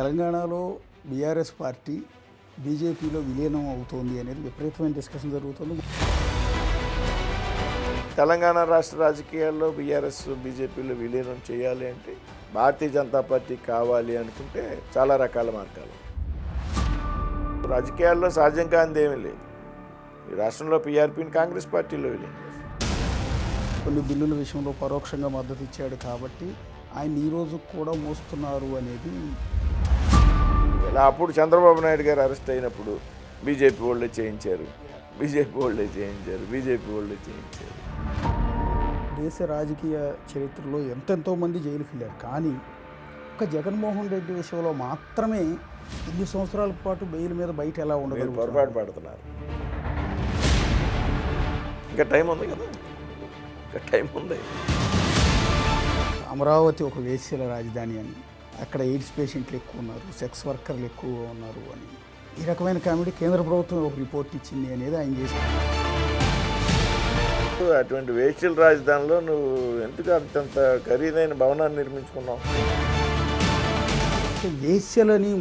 తెలంగాణలో BRS party బీజేపీలో విలీనం అవుతోంది అనేది విపరీతమైన డిస్కషన్ జరుగుతుంది. తెలంగాణ రాష్ట్ర రాజకీయాల్లో బీఆర్ఎస్ బీజేపీలో విలీనం చేయాలి అంటే భారతీయ జనతా పార్టీ కావాలి అనుకుంటే చాలా రకాల మార్గాలు. రాజకీయాల్లో సహజం కానిది ఏమీ లేదు. ఈ రాష్ట్రంలో పీఆర్పీని కాంగ్రెస్ పార్టీలో విలీనం కొన్ని బిల్లుల విషయంలో పరోక్షంగా మద్దతు ఇచ్చాడు కాబట్టి ఆయన ఈ రోజు కూడా మోస్తున్నారు అనేది. ఇలా అప్పుడు చంద్రబాబు నాయుడు గారు అరెస్ట్ అయినప్పుడు బీజేపీ వాళ్ళే చేయించారు. దేశ రాజకీయ చరిత్రలో ఎంతెంతో మంది జైలుకి వెళ్ళారు, కానీ ఒక జగన్మోహన్ రెడ్డి విషయంలో మాత్రమే ఇన్ని సంవత్సరాల పాటు బెయిల్ మీద బయట ఎలా ఉండదు. పొరపాటు పడుతున్నారు. ఇంకా టైం ఉంది కదా, ఇంకా టైం ఉంది. అమరావతి ఒక వేశ్యల రాజధాని అని, అక్కడ ఎయిడ్స్ పేషెంట్లు ఎక్కువ ఉన్నారు, సెక్స్ వర్కర్లు ఎక్కువగా ఉన్నారు అని ఈ రకమైన కామెడీ కేంద్ర ప్రభుత్వం ఒక రిపోర్ట్ ఇచ్చింది అనేది ఆయన చేశారు. అటువంటి వేశ్యల రాజధానిలో నువ్వు ఎందుకు అంతంత ఖరీదైన భవనాన్ని నిర్మించుకున్నావు? వేశ్యలని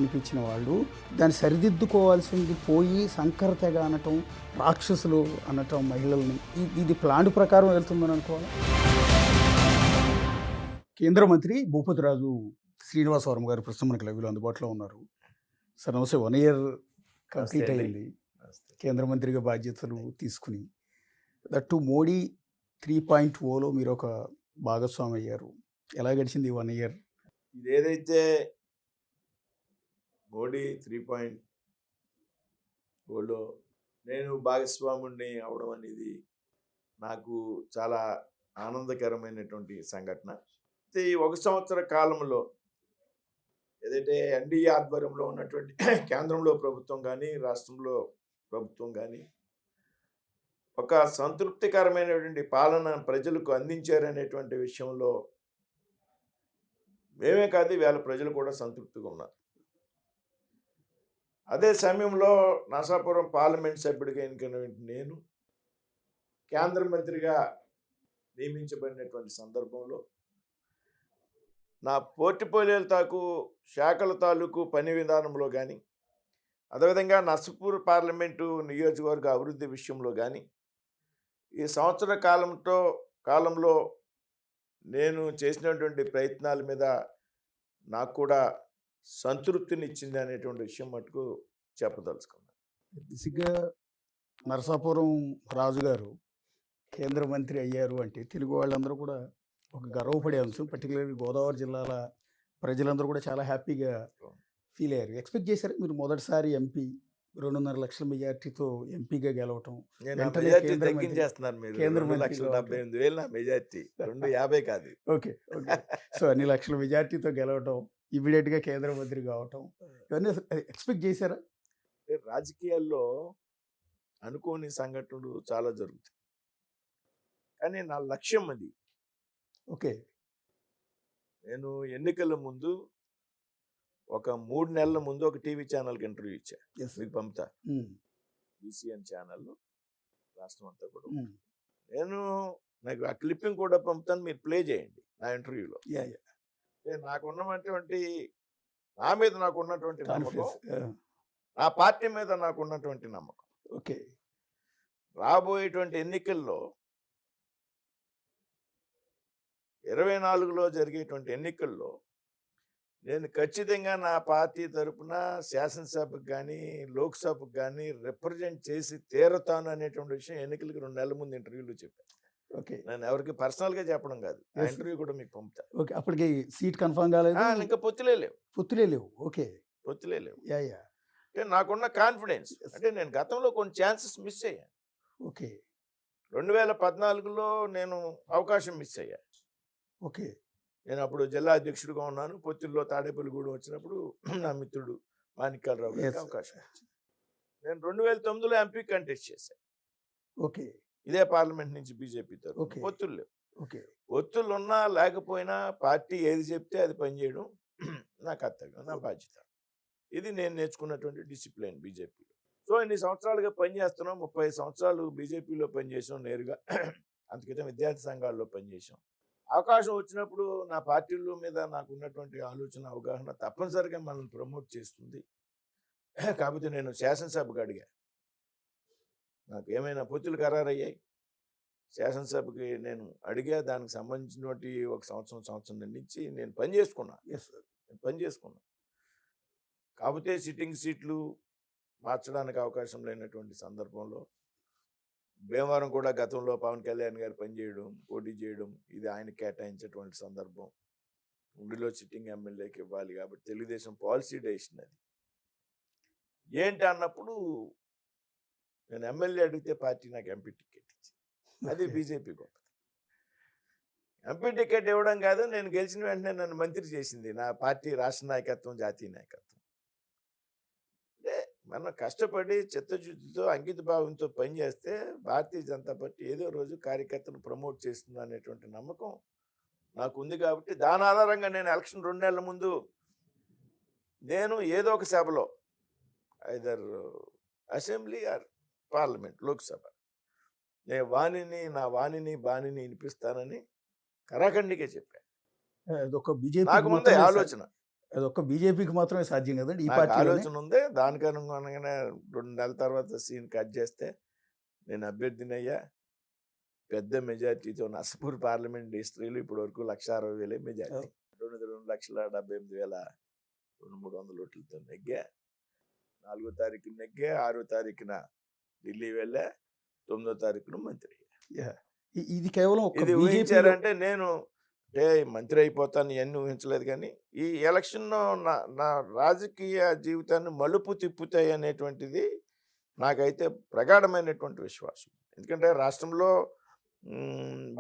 అనిపించిన వాళ్ళు దాన్ని సరిదిద్దుకోవాల్సింది పోయి శంకర తెగ అనటం, రాక్షసులు అనటం మహిళల్ని, ఇది ప్లాన్ ప్రకారం వెళ్తుందని అనుకోవాలి. కేంద్ర మంత్రి భూపతిరాజు శ్రీనివాసవరం గారు ప్రస్తుతం మనకి లైవ్లో అందుబాటులో ఉన్నారు. సార్ నమస్తే. 1 year కంప్లీట్ అయింది కేంద్ర మంత్రిగా బాధ్యతలు తీసుకుని. దట్టు మోడీ 3.0లో మీరు ఒక భాగస్వామి అయ్యారు. ఎలా గడిచింది 1 year? ఇదేదైతే మోడీ 3.0లో నేను భాగస్వాముడిని అవడం అనేది నాకు చాలా ఆనందకరమైనటువంటి సంఘటన. ఈ 1 సంవత్సర కాలంలో ఏదైతే ఎన్డీఏ ఆధ్వర్యంలో ఉన్నటువంటి కేంద్రంలో ప్రభుత్వం కానీ రాష్ట్రంలో ప్రభుత్వం కానీ ఒక సంతృప్తికరమైనటువంటి పాలన ప్రజలకు అందించారనేటువంటి విషయంలో మేమే కాదు, వేళ ప్రజలు కూడా సంతృప్తిగా ఉన్నారు. అదే సమయంలో నరసాపురం పార్లమెంట్ సభ్యుడిగా ఎన్నికైనటువంటి నేను కేంద్ర మంత్రిగా నియమించబడినటువంటి సందర్భంలో నా పోర్ట్ఫోలియోల శాఖల తాలూకు పని విధానంలో కానీ, అదేవిధంగా నర్సాపూర్ పార్లమెంటు నియోజకవర్గ అభివృద్ధి విషయంలో కానీ ఈ సంవత్సర కాలంలో నేను చేసినటువంటి ప్రయత్నాల మీద నాకు కూడా సంతృప్తినిచ్చింది అనేటువంటి విషయం మటుకు చెప్పదలుచుకున్నాను. బేసిక్గా నరసాపురం రాజు గారు కేంద్ర మంత్రి అయ్యారు అంటే తెలుగు వాళ్ళందరూ కూడా ఒక గర్వపడే అంశం. పర్టికులర్గా గోదావరి జిల్లాల ప్రజలందరూ కూడా చాలా హ్యాపీగా ఫీల్ అయ్యారు. ఎక్స్పెక్ట్ చేశారు మీరు మొదటిసారి ఎంపీ 2.5 లక్షల మెజార్టీతో ఎంపీగా గెలవటం? ఓకే, సో అన్ని లక్షల మెజార్టీతో గెలవటం, ఇమీడియట్గా కేంద్ర మంత్రి కావటం, ఇవన్నీ ఎక్స్పెక్ట్ చేశారా? రాజకీయాల్లో అనుకోని సంఘటనలు చాలా జరుగుతాయి, కానీ నా లక్ష్యం అది. ఓకే, నేను ఎన్నికల ముందు ఒక 3 నెలల ముందు ఒక టీవీ ఛానల్కి ఇంటర్వ్యూ ఇచ్చా. మీకు పంపుతా, బీసీఎన్ ఛానల్ రాష్ట్రం అంతా కూడా. నాకు ఆ క్లిప్పింగ్ కూడా పంపుతాను, మీరు ప్లే చేయండి నా ఇంటర్వ్యూలో. నాకున్నటువంటి నా మీద నాకున్నటువంటి నమ్మకం, నా పార్టీ మీద నాకున్నటువంటి నమ్మకం. ఓకే, రాబోయేటువంటి ఎన్నికల్లో 24లో జరిగేటువంటి ఎన్నికల్లో నేను ఖచ్చితంగా నా పార్టీ తరఫున శాసనసభకు కానీ లోక్సభకు కానీ రిప్రజెంట్ చేసి తీరుతాను అనేటువంటి విషయం ఎన్నికలకు 2 నెలల ముందు ఇంటర్వ్యూలో చెప్పాను. ఓకే, నేను ఎవరికి పర్సనల్గా చెప్పడం కాదు, ఆ ఇంటర్వ్యూ కూడా మీకు పంపుతా. ఓకే, అప్పటికి సీట్ కన్ఫర్మ్ కాలేదు, ఇంకా పొత్తులే లేవు. ఓకే, పొత్తులే లేవు. నాకున్న కాన్ఫిడెన్స్ అంటే నేను గతంలో కొన్ని ఛాన్సెస్ మిస్ అయ్యాను. ఓకే, 2014లో నేను అవకాశం మిస్ అయ్యా. ఓకే, నేను అప్పుడు జిల్లా అధ్యక్షుడిగా ఉన్నాను. పొత్తుల్లో తాడేపల్లిగూడెం వచ్చినప్పుడు నా మిత్రుడు మాణిక్యాలరావు గారికి అవకాశం వచ్చింది. నేను 2009లో ఎంపీ కంటెస్ట్ చేశాను. ఓకే, ఇదే పార్లమెంట్ నుంచి బీజేపీతో. పొత్తులు లేవు. ఓకే, పొత్తులు ఉన్నా లేకపోయినా పార్టీ ఏది చెప్తే అది పనిచేయడం నా కర్తవ్యం, నా బాధ్యత. ఇది నేను నేర్చుకున్నటువంటి డిసిప్లిన్ బీజేపీలో. సో ఇన్ని సంవత్సరాలుగా పనిచేస్తున్నాం. 30 సంవత్సరాలు బీజేపీలో పనిచేసాం నేరుగా. అంతకితం విద్యార్థి సంఘాల్లో పనిచేసాం. అవకాశం వచ్చినప్పుడు నా పార్టీల మీద నాకు ఉన్నటువంటి ఆలోచన అవగాహన తప్పనిసరిగా మనల్ని ప్రమోట్ చేస్తుంది. కాకపోతే నేను శాసనసభకు అడిగా, నాకు ఏమైనా పొత్తులు ఖరారయ్యాయి. శాసనసభకి నేను అడిగా, దానికి సంబంధించినటువంటి ఒక సంవత్సరం నుంచి నేను పని చేసుకున్నా. Yes sir. నేను పని చేసుకున్నా. కాకపోతే సిట్టింగ్ సీట్లు మార్చడానికి అవకాశం లేనటువంటి సందర్భంలో భీమవరం కూడా గతంలో పవన్ కళ్యాణ్ గారు పనిచేయడం, పోటీ చేయడం, ఇది ఆయన కేటాయించేటువంటి సందర్భం. ఉండిలో సిట్టింగ్ ఎమ్మెల్యేకి ఇవ్వాలి కాబట్టి తెలుగుదేశం పాలసీ డెసిషన్ అది. ఏంటి అన్నప్పుడు నేను ఎమ్మెల్యే అడిగితే పార్టీ నాకు ఎంపీ టికెట్ ఇచ్చింది. అది బీజేపీ గొప్ప. ఎంపీ టికెట్ ఇవ్వడం కాదు, నేను గెలిచిన వెంటనే నన్ను మంత్రి చేసింది నా పార్టీ రాష్ట్ర నాయకత్వం, జాతీయ నాయకత్వం. అంటే మనం కష్టపడి చిత్తశుద్ధితో అంకిత భావంతో పనిచేస్తే భారతీయ జనతా పార్టీ ఏదో రోజు కార్యకర్తను ప్రమోట్ చేస్తుంది అనేటువంటి నమ్మకం నాకు ఉంది. కాబట్టి దాని ఆధారంగా నేను ఎలక్షన్ 2 నెలల ముందు నేను ఏదో ఒక సభలో either assembly or parliament, Lok Sabha, నేను నా వాణిని బాణిని వినిపిస్తానని కరాఖండిగా చెప్పాను. అదొక బీజేపీ నాకు ముందే ఆలోచన, అదొక బీజేపీకి మాత్రమే సాధ్యం కదండి ఈ నాకు పార్టీ ఆలోచన ఉంది. దానికి అనుగుణంగానే 2 నెలల తర్వాత సీన్ కట్ చేస్తే నేను అభ్యర్థినయ్యా. పెద్ద మెజార్టీతో నర్సాపూర్ పార్లమెంట్ హిస్టరీలో ఇప్పటి వరకు 1,60,000 మెజార్టీ, 2,78,300 ఓట్లతో నెగ్గా. 4వ తారీఖున నెగ్గా, 6వ తారీఖున ఢిల్లీ వెళ్ళా, 9వ తారీఖున మంత్రి అయ్యా. ఇది కేవలం ఒక ఇది బీజేపీ ఊహించారంటే నేను మంత్రి అయిపోతాను ఇవన్నీ ఊహించలేదు. కానీ ఈ ఎలక్షన్లో నా రాజకీయ జీవితాన్ని మలుపు తిప్పుతాయి అనేటువంటిది నాకైతే ప్రగాఢమైనటువంటి విశ్వాసం. ఎందుకంటే రాష్ట్రంలో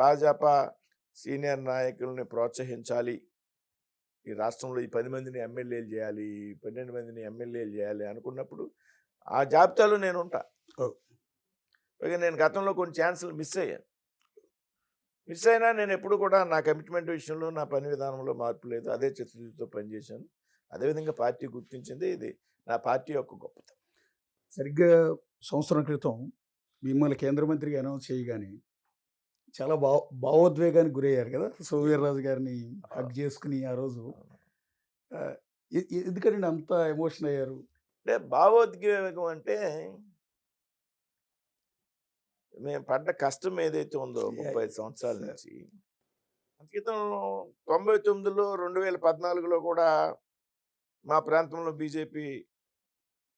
భాజపా సీనియర్ నాయకుల్ని ప్రోత్సహించాలి, ఈ రాష్ట్రంలో ఈ 10 మందిని ఎమ్మెల్యేలు చేయాలి, 12 మందిని ఎమ్మెల్యేలు చేయాలి అనుకున్నప్పుడు ఆ జాబితాలో నేను ఉంటా. పైగా నేను గతంలో కొన్ని ఛాన్సులు మిస్ అయినా నేను ఎప్పుడు కూడా నా కమిట్మెంట్ విషయంలో, నా పని విధానంలో మార్పు లేదు. అదే చిత్తశుద్ధితో పనిచేశాను. అదేవిధంగా పార్టీ గుర్తించింది. ఇది నా పార్టీ యొక్క గొప్పతనం. సరిగ్గా సంవత్సరం క్రితం మిమ్మల్ని కేంద్ర మంత్రిగా అనౌన్స్ చేయగానే చాలా భావోద్వేగానికి గురయ్యారు కదా, సోమవీర్రాజు గారిని హక్ చేసుకుని ఆ రోజు. ఎందుకంటే అంత ఎమోషన్ అయ్యారు? అంటే భావోద్వేగం అంటే మేము పడ్డ కష్టం ఏదైతే ఉందో 35 సంవత్సరాల నుంచి, క్రితం 99లో 2014లో కూడా మా ప్రాంతంలో బీజేపీ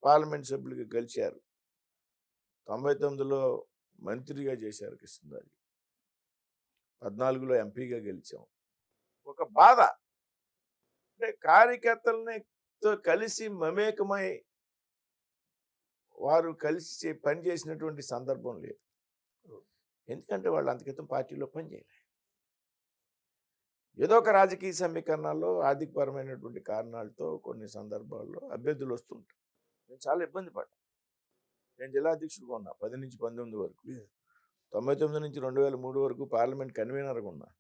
పార్లమెంట్ సభ్యులుగా గెలిచారు. 99లో మంత్రిగా చేశారు కృష్ణరాజు, 14లో ఎంపీగా గెలిచాం. ఒక బాధ అంటే కార్యకర్తలతో కలిసి మమేకమై వారు కలిసి పనిచేసినటువంటి సందర్భం లేదు. ఎందుకంటే వాళ్ళు అంత క్రితం పార్టీలో పనిచేయలే. ఏదో ఒక రాజకీయ సమీకరణాల్లో, ఆర్థికపరమైనటువంటి కారణాలతో కొన్ని సందర్భాల్లో అభ్యర్థులు వస్తుంటారు. నేను చాలా ఇబ్బంది పడ్డాను. నేను జిల్లా అధ్యక్షుడిగా ఉన్నా 10 నుంచి 19 వరకు, 99 నుంచి 2003 వరకు పార్లమెంట్ కన్వీనర్గా ఉన్నా.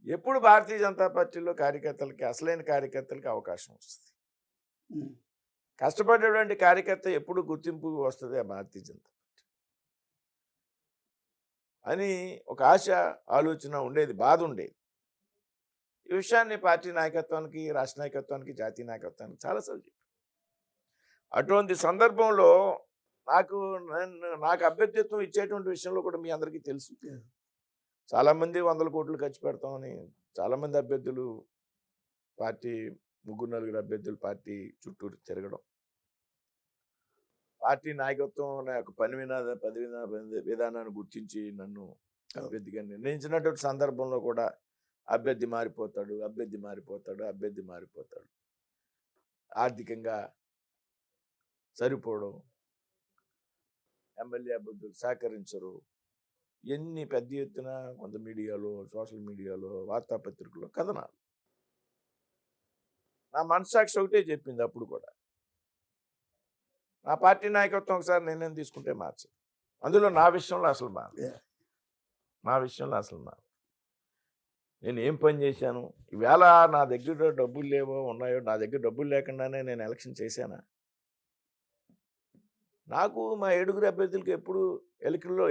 ఎప్పుడు భారతీయ జనతా పార్టీలో కార్యకర్తలకి, అసలైన కార్యకర్తలకి అవకాశం వస్తుంది, కష్టపడేటువంటి కార్యకర్త ఎప్పుడు గుర్తింపు వస్తుంది ఆ భారతీయ జనతా పార్టీ అని ఒక ఆశ, ఆలోచన ఉండేది, బాధ ఉండేది. ఈ విషయాన్ని పార్టీ నాయకత్వానికి, రాష్ట్ర నాయకత్వానికి, జాతీయ నాయకత్వానికి చాలాసార్లు చెప్పాను. అటువంటి సందర్భంలో నాకు అభ్యర్థిత్వం ఇచ్చేటువంటి విషయంలో కూడా మీ అందరికీ తెలుసు. చాలామంది 100 కోట్లు ఖర్చు పెడతామని చాలామంది అభ్యర్థులు, పార్టీ 3-4 అభ్యర్థులు పార్టీ చుట్టూరు తిరగడం, పార్టీ నాయకత్వం నా యొక్క పని విధానాన్ని గుర్తించి నన్ను అభ్యర్థిగా నిర్ణయించినటువంటి సందర్భంలో కూడా అభ్యర్థి మారిపోతాడు, ఆర్థికంగా సరిపోవడం, ఎమ్మెల్యే అభ్యర్థులు సహకరించరు, ఎన్ని పెద్ద ఎత్తున కొంత మీడియాలో, సోషల్ మీడియాలో, వార్తాపత్రికల్లో కథనాలు. నా మనస్సాక్షి ఒకటే చెప్పింది అప్పుడు కూడా, నా పార్టీ నాయకత్వం ఒకసారి నిర్ణయం తీసుకుంటే మార్చదు. అందులో నా విషయంలో అసలు నేను ఏం పని చేశాను, ఈవేళ నా దగ్గర డబ్బులు లేవో ఉన్నాయో, నా దగ్గర డబ్బులు లేకుండానే నేను ఎలక్షన్ చేశానా? నాకు మా 7 అభ్యర్థులకి ఎప్పుడు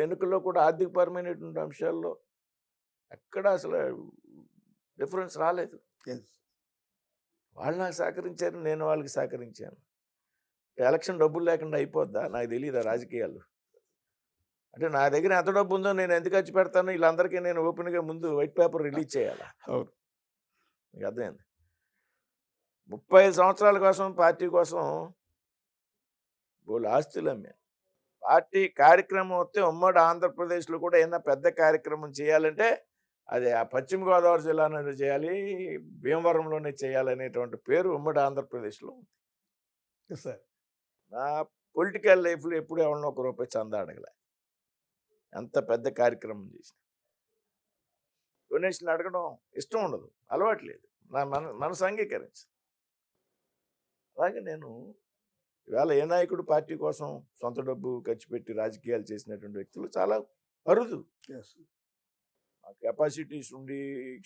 ఎన్నికల్లో కూడా ఆర్థికపరమైనటువంటి అంశాల్లో ఎక్కడ అసలు డిఫరెన్స్ రాలేదు. Yes. వాళ్ళు నాకు సహకరించారు, నేను వాళ్ళకి సహకరించాను. ఎలక్షన్ డబ్బులు లేకుండా అయిపోద్దా? నాకు తెలియదా రాజకీయాలు? అంటే నా దగ్గర ఎంత డబ్బు ఉందో నేను ఎంత ఖర్చు పెడతాను, వీళ్ళందరికీ నేను ఓపెన్గా ముందు వైట్ పేపర్ రిలీజ్ చేయాలా? అవును. మీకు అర్థమైంది. 35 సంవత్సరాల కోసం పార్టీ కోసం బోళ్ళు ఆస్తులు అమ్మాను. పార్టీ కార్యక్రమం వస్తే ఉమ్మడి ఆంధ్రప్రదేశ్లో కూడా ఏదైనా పెద్ద కార్యక్రమం చేయాలంటే అది ఆ పశ్చిమ గోదావరి జిల్లాలోనే చేయాలి, భీమవరంలోనే చేయాలనేటువంటి పేరు ఉమ్మడి ఆంధ్రప్రదేశ్లో ఉంది. Yes, sir. నా పొలిటికల్ లైఫ్లో ఎప్పుడు ఎవరినో ఒక రూపాయి చందా అడగలే. ఎంత పెద్ద కార్యక్రమం చేసిన డొనేషన్ అడగడం ఇష్టం ఉండదు, అలవాటు లేదు, నా మనసు అంగీకరించు. అలాగే నేను ఇవాళ ఏ నాయకుడు పార్టీ కోసం సొంత డబ్బు ఖర్చు పెట్టి రాజకీయాలు చేసినటువంటి వ్యక్తులు చాలా అరుదు. Yes. కెపాసిటీస్ ఉండి,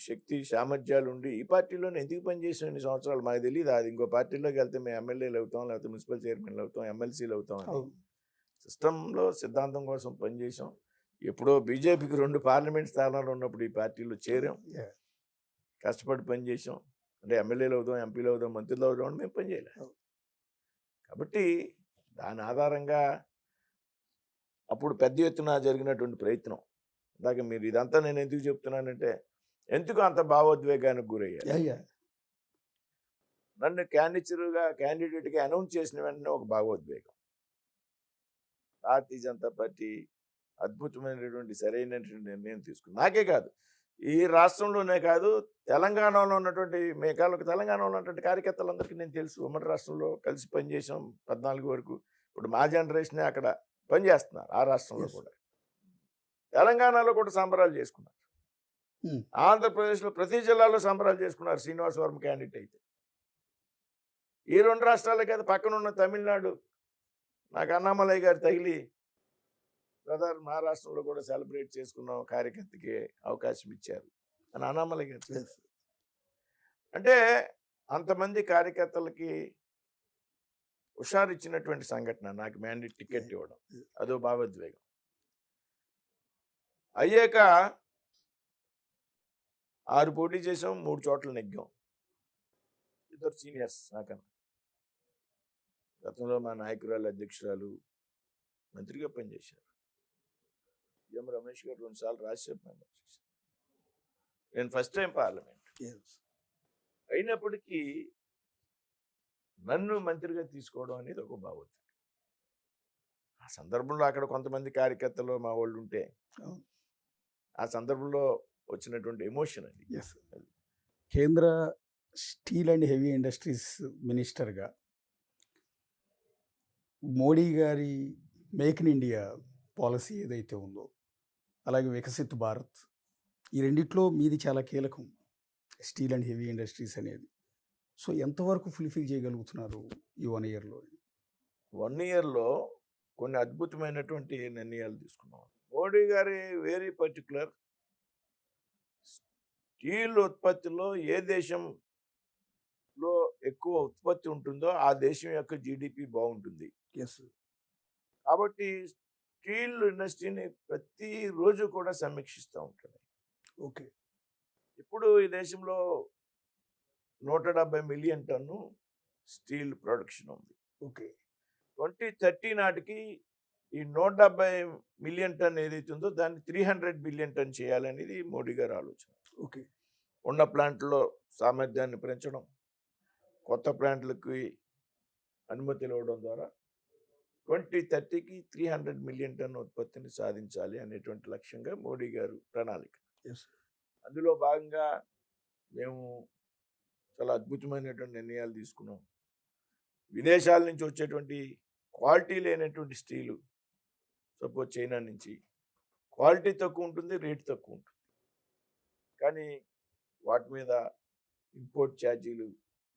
శక్తి సామర్థ్యాలు ఉండి ఈ పార్టీలోనే ఎందుకు పనిచేసిన ఇన్ని సంవత్సరాలు మాకు తెలియదు. అది ఇంకో పార్టీలోకి వెళ్తే మేము ఎమ్మెల్యేలు అవుతాం, లేకపోతే మున్సిపల్ చైర్మన్లు అవుతాం, ఎమ్మెల్సీలు అవుతాం అని అవును. సిస్టంలో సిద్ధాంతం కోసం పనిచేసాం. ఎప్పుడో బీజేపీకి 2 పార్లమెంట్ స్థానాలు ఉన్నప్పుడు ఈ పార్టీలో చేరాం, Yeah. కష్టపడి పనిచేసాం. అంటే ఎమ్మెల్యేలు అవుదాం, ఎంపీలు అవుదాం, మంత్రులు అవుదాం అని మేము పనిచేయలేం. అవును. కాబట్టి దాని ఆధారంగా అప్పుడు పెద్ద ఎత్తున జరిగినటువంటి ప్రయత్నం. ఇందాక మీరు ఇదంతా నేను ఎందుకు చెప్తున్నానంటే, ఎందుకు అంత భావోద్వేగానికి గురయ్యారు? Yeah, yeah. నన్ను క్యాండిడేట్గా అనౌన్స్ చేసిన వెంటనే ఒక భావోద్వేగం. భారతీయ జనతా పార్టీ అద్భుతమైనటువంటి సరైనటువంటి నిర్ణయం తీసుకుంది. నాకే కాదు, ఈ రాష్ట్రంలోనే కాదు, తెలంగాణలో ఉన్నటువంటి తెలంగాణలో ఉన్నటువంటి కార్యకర్తలందరికీ నేను తెలుసు. ఉమ్మడి రాష్ట్రంలో కలిసి పనిచేసాం 14 వరకు. ఇప్పుడు మా జనరేషనే అక్కడ పనిచేస్తున్నారు ఆ రాష్ట్రంలో Yes. కూడా. తెలంగాణలో కూడా సంబరాలు చేసుకున్నారు. Hmm. ఆంధ్రప్రదేశ్లో ప్రతి జిల్లాలో సంబరాలు చేసుకున్నారు శ్రీనివాస్ వర్మ క్యాండిడేట్ అయితే. ఈ 2 రాష్ట్రాలే కాదు, పక్కన ఉన్న తమిళనాడు నాకు అన్నామలై గారు తగిలి బ్రదర్ మా రాష్ట్రంలో కూడా సెలబ్రేట్ చేసుకున్నాం, కార్యకర్తకి అవకాశం ఇచ్చారు అని అన్నామలై గారు చెప్పారు. Yes. అంటే అంతమంది కార్యకర్తలకి హుషారు ఇచ్చినటువంటి సంఘటన నాకు మ్యాండేట్ టికెట్ ఇవ్వడం, అదో భావోద్వేగం. అయ్యాక 6 పోటీ చేసాం, 3 చోట్ల నెగ్గాం. ఇద్దరు సీనియర్స్ నాకన్నా. గతంలో మా నాయకురాలు, అధ్యక్షురాలు, మంత్రిగా పనిచేశారు. ఎం రమేష్ గారు 2 సార్లు రాజ్యసభ మెంబర్ చేశారు. నేను ఫస్ట్ టైం పార్లమెంట్. Yes. అయినప్పటికీ నన్ను మంత్రిగా తీసుకోవడం అనేది ఒక భావోద్వేగం. ఆ సందర్భంలో అక్కడ కొంతమంది కార్యకర్తలు మా వాళ్ళు ఉంటే అవును. ఆ సందర్భంలో వచ్చినటువంటి ఎమోషన్ అది. Yes. కేంద్ర స్టీల్ అండ్ హెవీ ఇండస్ట్రీస్ మినిస్టర్గా మోడీ గారి మేక్ ఇన్ ఇండియా పాలసీ ఏదైతే ఉందో, అలాగే వికసిత్ భారత్, ఈ రెండిట్లో మీది చాలా కీలకం, స్టీల్ అండ్ హెవీ ఇండస్ట్రీస్ అనేది. సో ఎంతవరకు ఫుల్ఫిల్ చేయగలుగుతున్నారు ఈ 1 ఇయర్లో? 1 ఇయర్లో కొన్ని అద్భుతమైనటువంటి నిర్ణయాలు తీసుకున్నాం. మోడీ గారి వెరీ పర్టికులర్, స్టీల్ ఉత్పత్తిలో ఏ దేశంలో ఎక్కువ ఉత్పత్తి ఉంటుందో ఆ దేశం యొక్క జీడిపి బాగుంటుంది. ఎస్. కాబట్టి స్టీల్ ఇండస్ట్రీని ప్రతిరోజు కూడా సమీక్షిస్తూ ఉంటాడు. ఓకే. ఇప్పుడు ఈ దేశంలో 170 మిలియన్ టన్ను స్టీల్ ప్రొడక్షన్ ఉంది. ఓకే. 2030 నాటికి ఈ 170 మిలియన్ టన్ ఏదైతే ఉందో దాన్ని 300 బిలియన్ టన్ చేయాలనేది మోడీ గారి ఆలోచన. ఓకే. ఉన్న ప్లాంట్లో సామర్థ్యాన్ని పెంచడం, కొత్త ప్లాంట్లకి అనుమతులు ఇవ్వడం ద్వారా 2030కి 300 మిలియన్ టన్ ఉత్పత్తిని సాధించాలి అనేటువంటి లక్ష్యంగా మోడీ గారు ప్రణాళిక. ఎస్. అందులో భాగంగా మేము చాలా అద్భుతమైనటువంటి నిర్ణయాలు తీసుకున్నాం. విదేశాల నుంచి వచ్చేటువంటి క్వాలిటీ లేనటువంటి స్టీలు, సపోజ్ చైనా నుంచి, క్వాలిటీ తక్కువ ఉంటుంది, రేట్ తక్కువ ఉంటుంది, కానీ వాటి మీద ఇంపోర్ట్ ఛార్జీలు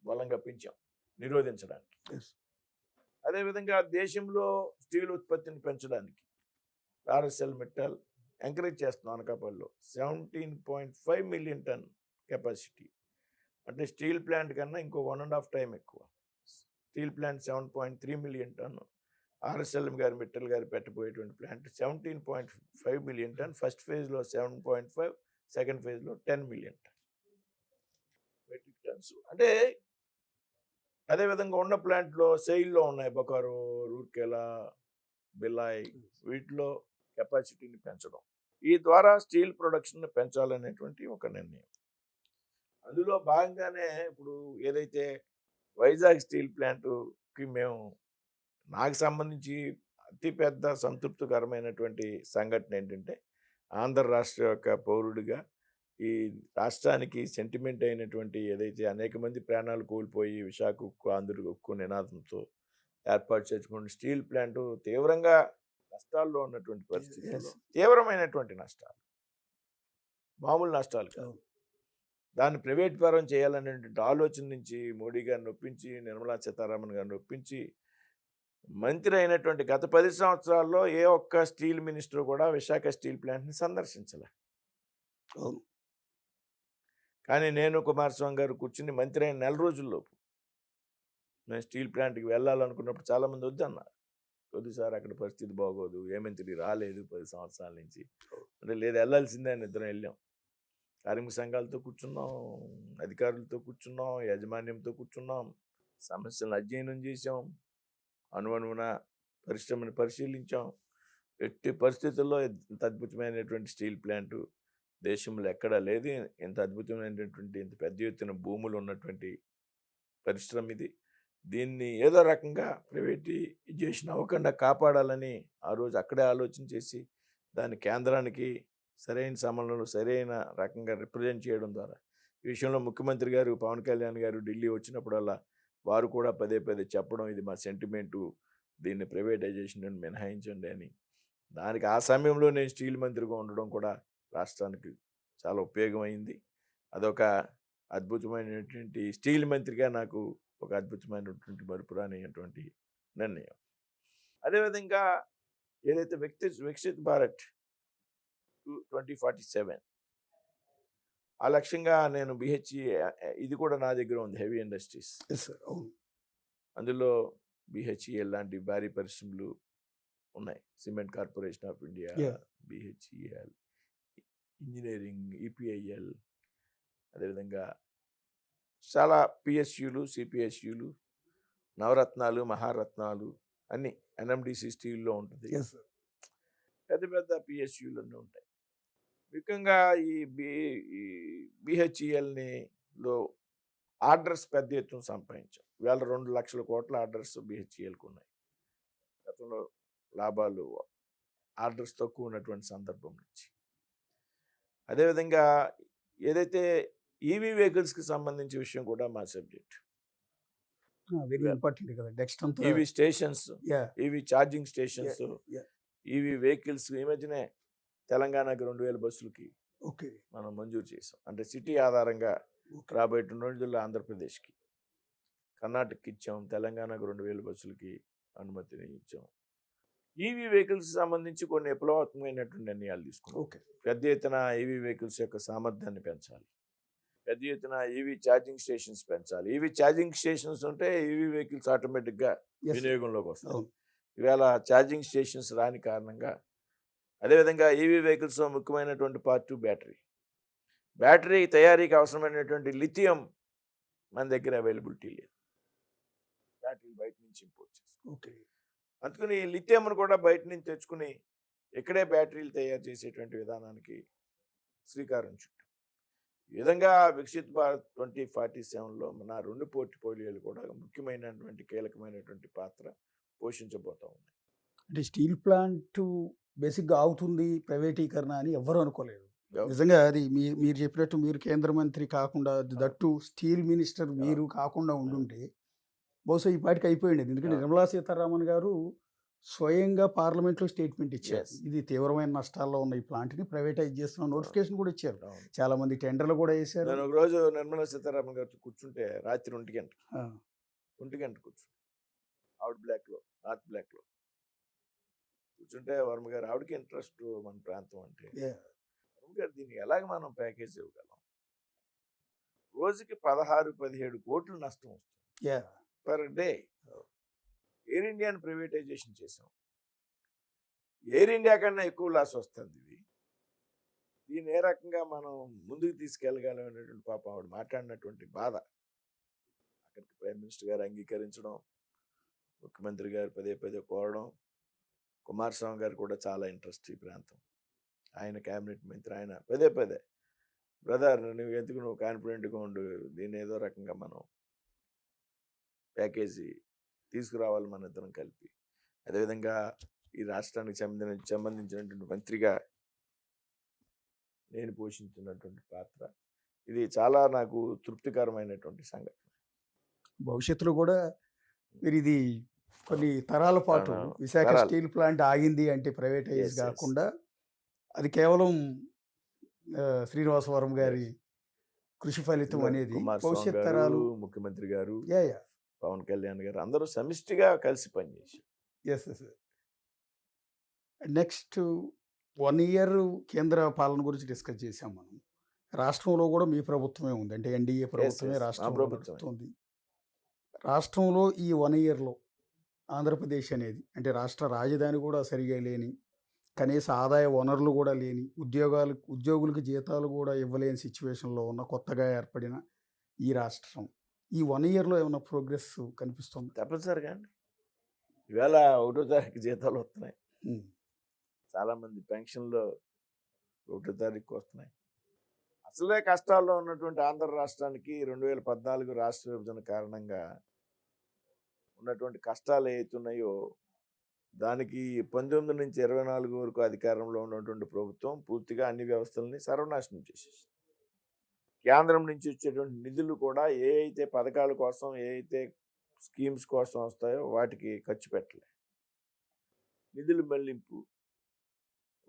బలంగా పెంచాం నిరోధించడానికి. ఎస్. అదేవిధంగా దేశంలో స్టీల్ ఉత్పత్తిని పెంచడానికి ఆర్ఎస్ఎల్ మెటల్ ఎంకరేజ్ చేస్తున్నాం. అనకాపల్లిలో 17.5 మిలియన్ టన్ కెపాసిటీ, అంటే స్టీల్ ప్లాంట్ కన్నా ఇంకో 1.5 టైం ఎక్కువ. Steel plant 7.3 million ton, RSL గారు మెటల్ గారు పెట్టబోయేటువంటి ప్లాంట్ 17.5 మిలియన్ టన్. ఫస్ట్ ఫేజ్లో 7.5, సెకండ్ ఫేజ్లో 10 మిలియన్ మెట్రిక్ టన్స్. అంటే అదేవిధంగా ఉన్న ప్లాంట్లో సెయిల్లో ఉన్నాయి బొకారో, రూర్కెలా, బిలాయ్, వీటిలో కెపాసిటీని పెంచడం, ఈ ద్వారా స్టీల్ ప్రొడక్షన్ పెంచాలనేటువంటి ఒక నిర్ణయం. అందులో భాగంగానే ఇప్పుడు ఏదైతే వైజాగ్ స్టీల్ ప్లాంట్కి నాకు సంబంధించి అతిపెద్ద సంతృప్తికరమైనటువంటి సంఘటన ఏంటంటే, ఆంధ్ర రాష్ట్ర యొక్క పౌరుడిగా ఈ రాష్ట్రానికి సెంటిమెంట్ అయినటువంటి ఏదైతే అనేక మంది ప్రాణాలు కోల్పోయి విశాఖ ఉక్కు, ఆంధ్ర ఉక్కు నినాదంతో ఏర్పాటు చేసుకున్న స్టీల్ ప్లాంట్ తీవ్రంగా నష్టాల్లో ఉన్నటువంటి పరిస్థితుల్లో, తీవ్రమైనటువంటి నష్టాలు, మామూలు నష్టాలు కాదు, దాన్ని ప్రైవేట్ పరం చేయాలనేటువంటి ఆలోచన నుంచి మోడీ గారిని ఒప్పించి, నిర్మలా సీతారామన్ గారిని ఒప్పించి, మంత్రి అయినటువంటి గత 10 సంవత్సరాల్లో ఏ ఒక్క స్టీల్ మినిస్టర్ కూడా విశాఖ స్టీల్ ప్లాంట్ని సందర్శించలే. కానీ నేను కుమారస్వామి గారు కూర్చుని మంత్రి అయిన నెల రోజుల్లోపు నేను స్టీల్ ప్లాంట్కి వెళ్ళాలనుకున్నప్పుడు చాలామంది వద్దన్నారు. వద్దు సార్, అక్కడ పరిస్థితి బాగోదు, ఏ మంత్రి రాలేదు 10 సంవత్సరాల నుంచి అంటే. లేదు, వెళ్ళాల్సిందే అని ఇద్దరం వెళ్ళాం. కార్మిక సంఘాలతో కూర్చున్నాం, అధికారులతో కూర్చున్నాం, యాజమాన్యంతో కూర్చున్నాం, సమస్యలను అధ్యయనం చేసాం, అణువణువున పరిశ్రమను పరిశీలించాం. ఎట్టి పరిస్థితుల్లో ఇంత అద్భుతమైనటువంటి స్టీల్ ప్లాంటు దేశంలో ఎక్కడా లేదు. ఇంత అద్భుతమైనటువంటి, ఇంత పెద్ద ఎత్తున భూములు ఉన్నటువంటి పరిశ్రమ ఇది. దీన్ని ఏదో రకంగా ప్రైవేటైజేషన్ అవ్వకుండా కాపాడాలని ఆ రోజు అక్కడే ఆలోచన చేసి దాన్ని కేంద్రానికి సరైన సమయంలో సరైన రకంగా రిప్రజెంట్ చేయడం ద్వారా, ఈ విషయంలో ముఖ్యమంత్రి గారు పవన్ కళ్యాణ్ గారు ఢిల్లీ వచ్చినప్పుడల్లా వారు కూడా పదే పదే చెప్పడం, ఇది మా సెంటిమెంటు, దీన్ని ప్రైవేటైజేషన్ అని మినహాయించండి అని. దానికి ఆ సమయంలో నేను స్టీల్ మంత్రిగా ఉండడం కూడా రాష్ట్రానికి చాలా ఉపయోగమైంది. అదొక అద్భుతమైనటువంటి స్టీల్ మంత్రిగా నాకు ఒక అద్భుతమైనటువంటి మరుపురానిటువంటి నిర్ణయం. అదేవిధంగా ఏదైతే వికసిత్ భారత్ 2047 ఆ లక్ష్యంగా నేను BHE, ఇది కూడా నా దగ్గర ఉంది, హెవీ ఇండస్ట్రీస్. అందులో BHEL లాంటి భారీ పరిశ్రమలు ఉన్నాయి. Cement corporation of India, BHEL, engineering, EPIL, అదేవిధంగా చాలా PSUలు, CPSUలు, నవరత్నాలు, మహారత్నాలు అన్నీ NMDC స్టీల్లో ఉంటుంది. పెద్ద పెద్ద PSUలు అన్నీ ఉంటాయి. ముఖ్యంగా ఈ BHELలో ఆర్డర్స్ పెద్ద ఎత్తున సంపాదించాం. ఇవాళ 2 లక్షల కోట్ల ఆర్డర్స్ BHELకు ఉన్నాయి. గతంలో లాభాలు ఆర్డర్స్ తక్కువ ఉన్నటువంటి సందర్భం నుంచి. అదేవిధంగా ఏదైతే EV వెహికల్స్కి సంబంధించి విషయం కూడా మా సబ్జెక్ట్. వెరీ ఇంపార్టెంట్ కదా. నెక్స్ట్ అంతా EV stations, EV charging stations, EV vehicles. ఈ మధ్యనే తెలంగాణకి 2000 బస్సులకి మనం మంజూరు చేసాం. అంటే సిటీ ఆధారంగా రాబోయే 2 రోజుల్లో ఆంధ్రప్రదేశ్కి, కర్ణాటకకి ఇచ్చాం, తెలంగాణకు 2000 బస్సులకి అనుమతిని ఇచ్చాం. EV వెహికల్స్కి సంబంధించి కొన్ని విప్లవాత్మకమైనటువంటి నిర్ణయాలు తీసుకున్నాం. పెద్ద ఎత్తున EV వెహికల్స్ యొక్క సామర్థ్యాన్ని పెంచాలి, పెద్ద ఎత్తున EV ఛార్జింగ్ స్టేషన్స్ పెంచాలి. EV ఛార్జింగ్ స్టేషన్స్ ఉంటే EV వెహికల్స్ ఆటోమేటిక్గా వినియోగంలోకి వస్తాయి. ఇవాళ ఛార్జింగ్ స్టేషన్స్ రాని కారణంగా, అదేవిధంగా EV వెహికల్స్లో ముఖ్యమైనటువంటి పార్ట్ బ్యాటరీ. బ్యాటరీ తయారీకి అవసరమైనటువంటి లిథియం మన దగ్గర అవైలబిలిటీ లేదు. బ్యాటరీ బయట నుంచి ఇంపోర్ట్ చేస్తాం. అందుకని ఈ లిథియంను కూడా బయట నుంచి తెచ్చుకుని ఇక్కడే బ్యాటరీలు తయారు చేసేటువంటి విధానానికి శ్రీకారం చుట్టాం. ఈ విధంగా వికసిత్ భారత్ 2047లో మన 2 పోర్ట్ఫోలియోలు కూడా ముఖ్యమైనటువంటి కీలకమైనటువంటి పాత్ర పోషించబోతా ఉన్నాయి. అంటే స్టీల్ ప్లాంట్ బేసిక్గా అవుతుంది ప్రైవేటీకరణ అని ఎవ్వరూ అనుకోలేదు. నిజంగా అది మీరు చెప్పినట్టు, మీరు కేంద్ర మంత్రి కాకుండా, దట్టు స్టీల్ మినిస్టర్ మీరు కాకుండా ఉండుంటే బహుశా ఈ పాటికి అయిపోయింది. ఎందుకంటే నిర్మలా సీతారామన్ గారు స్వయంగా పార్లమెంట్లో స్టేట్మెంట్ ఇచ్చారు, ఇది తీవ్రమైన నష్టాల్లో ఉన్న ఈ ప్లాంట్ని ప్రైవేటైజ్ చేస్తున్న నోటిఫికేషన్ కూడా ఇచ్చారు. చాలా మంది టెండర్లు కూడా వేశారు. నేను ఒక రోజు నిర్మలా సీతారామన్ గారితో కూర్చుంటే రాత్రి 1 గంట కూర్చుంటే, ఆవిడ బ్లాక్లో, నార్త్ బ్లాక్లో కూర్చుంటే, వర్మ గారు ఆవిడకి ఇంట్రెస్ట్ మన ప్రాంతం అంటే, వర్మ గారు దీన్ని ఎలాగ మనం ప్యాకేజ్ ఇవ్వగలం, రోజుకి 16-17 కోట్లు నష్టం వస్తుంది పర్ డే. ఎయిర్ ఇండియాని ప్రైవేటైజేషన్ చేసాం, ఎయిర్ ఇండియా కన్నా ఎక్కువ లాస్ వస్తుంది. ఇది దీన్ని ఏ రకంగా మనం ముందుకు తీసుకెళ్ళగలం అనేటువంటి పాపం ఆవిడ మాట్లాడినటువంటి బాధ అక్కడికి ప్రైమ్ మినిస్టర్ గారు అంగీకరించడం, ముఖ్యమంత్రి గారు పదే పదే కోరడం, కుమారస్వామి గారు కూడా చాలా ఇంట్రెస్ట్ ఈ ప్రాంతం, ఆయన క్యాబినెట్ మంత్రి, ఆయన పదే పదే బ్రదర్ నువ్వు ఎందుకు నువ్వు కాన్ఫిడెంట్గా ఉండు, దీన్ని ఏదో రకంగా మనం ప్యాకేజీ తీసుకురావాలి మన ఇద్దరం కలిపి. అదేవిధంగా ఈ రాష్ట్రానికి సంబంధించినటువంటి మంత్రిగా నేను పోషించినటువంటి పాత్ర ఇది చాలా నాకు తృప్తికరమైనటువంటి సంఘటన. భవిష్యత్తులో కూడా మీరు ఇది కొన్ని తరాల పాటు అవును. విశాఖ తరాలు. స్టీల్ ప్లాంట్ ఆగింది అంటే ప్రైవేటైజ్ Yes, yes. కాకుండా అది కేవలం శ్రీనివాసవరం గారి కృషి ఫలితం అనేది కుమారస్వామి భవిష్యత్ గారు, తరాలు ముఖ్యమంత్రి గారు, యా యా పవన్ కళ్యాణ్ గారు అందరూ సమిష్టిగా కలిసి పనిచేశారు. ఎస్ ఎస్ నెక్స్ట్ 1 ఇయర్ కేంద్ర పాలన గురించి డిస్కస్ చేసాం మనం. రాష్ట్రంలో కూడా మీ ప్రభుత్వమే ఉంది, అంటే ఎన్డీఏ ప్రభుత్వమే yes. మా రాష్ట్రంలో ప్రభుత్వమే. నడుస్తుంది. రాష్ట్రంలో ఈ 1 ఇయర్లో ఆంధ్రప్రదేశ్ అనేది అంటే రాష్ట్ర రాజధాని కూడా సరిగా లేని, కనీస ఆదాయ వనరులు కూడా లేని, ఉద్యోగులకు జీతాలు కూడా ఇవ్వలేని సిచ్యువేషన్లో ఉన్న కొత్తగా ఏర్పడిన ఈ రాష్ట్రం ఈ 1 ఇయర్లో ఏమైనా ప్రోగ్రెస్ కనిపిస్తుంది? తప్పనిసరిగా అండి. ఈవేళ 1వ తారీఖు జీతాలు వస్తున్నాయి, చాలామంది పెన్షన్లు 1వ తారీఖు వస్తున్నాయి. అసలే కష్టాల్లో ఉన్నటువంటి ఆంధ్ర రాష్ట్రానికి 2014 రాష్ట్ర విభజన కారణంగా ఉన్నటువంటి కష్టాలు ఏవైతున్నాయో దానికి 19 నుంచి 24 వరకు అధికారంలో ఉన్నటువంటి ప్రభుత్వం పూర్తిగా అన్ని వ్యవస్థలని సర్వనాశనం చేసేసి, కేంద్రం నుంచి వచ్చేటువంటి నిధులు కూడా ఏ అయితే పథకాల కోసం, ఏ అయితే స్కీమ్స్ కోసం వస్తాయో వాటికి ఖర్చు పెట్టలే. నిధులు మళ్లింపు,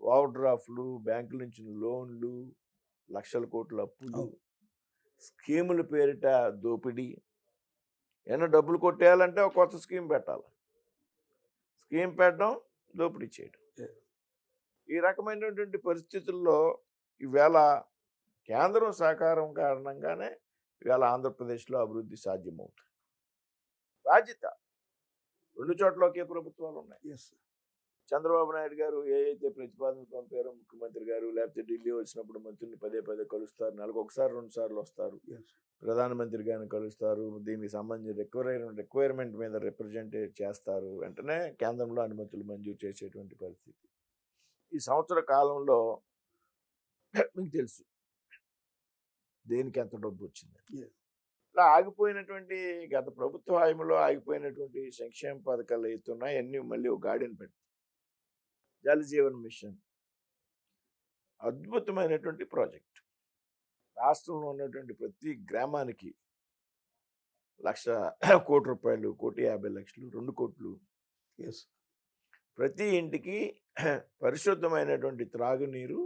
ఓవర్ డ్రాఫ్ట్లు, బ్యాంకుల నుంచి లోన్లు, లక్షల కోట్ల అప్పులు, స్కీముల పేరిట దోపిడీ. ఏమైనా డబ్బులు కొట్టేయాలంటే ఒక కొత్త స్కీమ్ పెట్టాలి, స్కీమ్ పెట్టడం, దోపిడీ చేయడం. ఈ రకమైనటువంటి పరిస్థితుల్లో ఈవేళ కేంద్రం సహకారం కారణంగానే ఇవాళ ఆంధ్రప్రదేశ్లో అభివృద్ధి సాధ్యమవుతుంది. బాధ్యత 2 చోట్ల ఒకే ప్రభుత్వాలు ఉన్నాయి. ఎస్ చంద్రబాబు నాయుడు గారు ఏ అయితే ప్రతిపాదనలు పంపారో ముఖ్యమంత్రి గారు, లేకపోతే ఢిల్లీ వచ్చినప్పుడు మంత్రుల్ని పదే పదే కలుస్తారు, నెలకు 1-2 సార్లు వస్తారు, ఎస్ ప్రధానమంత్రి గారిని కలుస్తారు, దీనికి సంబంధించిన రిక్వైర్మెంట్ మీద రిప్రజెంటేట్ చేస్తారు, వెంటనే కేంద్రంలో అనుమతులు మంజూరు చేసేటువంటి పరిస్థితి. ఈ సంవత్సర కాలంలో మీకు తెలుసు దేనికి ఎంత డబ్బు వచ్చింది. Yes. ఇలా ఆగిపోయినటువంటి గత ప్రభుత్వ హాయంలో ఆగిపోయినటువంటి సంక్షేమ పథకాలు అవుతున్నాయి, అన్నీ మళ్ళీ ఒక గాడిని పెట్టి జల్ జీవన్ మిషన్ అద్భుతమైనటువంటి ప్రాజెక్ట్. రాష్ట్రంలో ఉన్నటువంటి ప్రతి గ్రామానికి 1,00,00,000 కోటి రూపాయలు, 1,50,00,000, 2 కోట్లు, ఎస్ ప్రతి ఇంటికి పరిశుద్ధమైనటువంటి త్రాగునీరు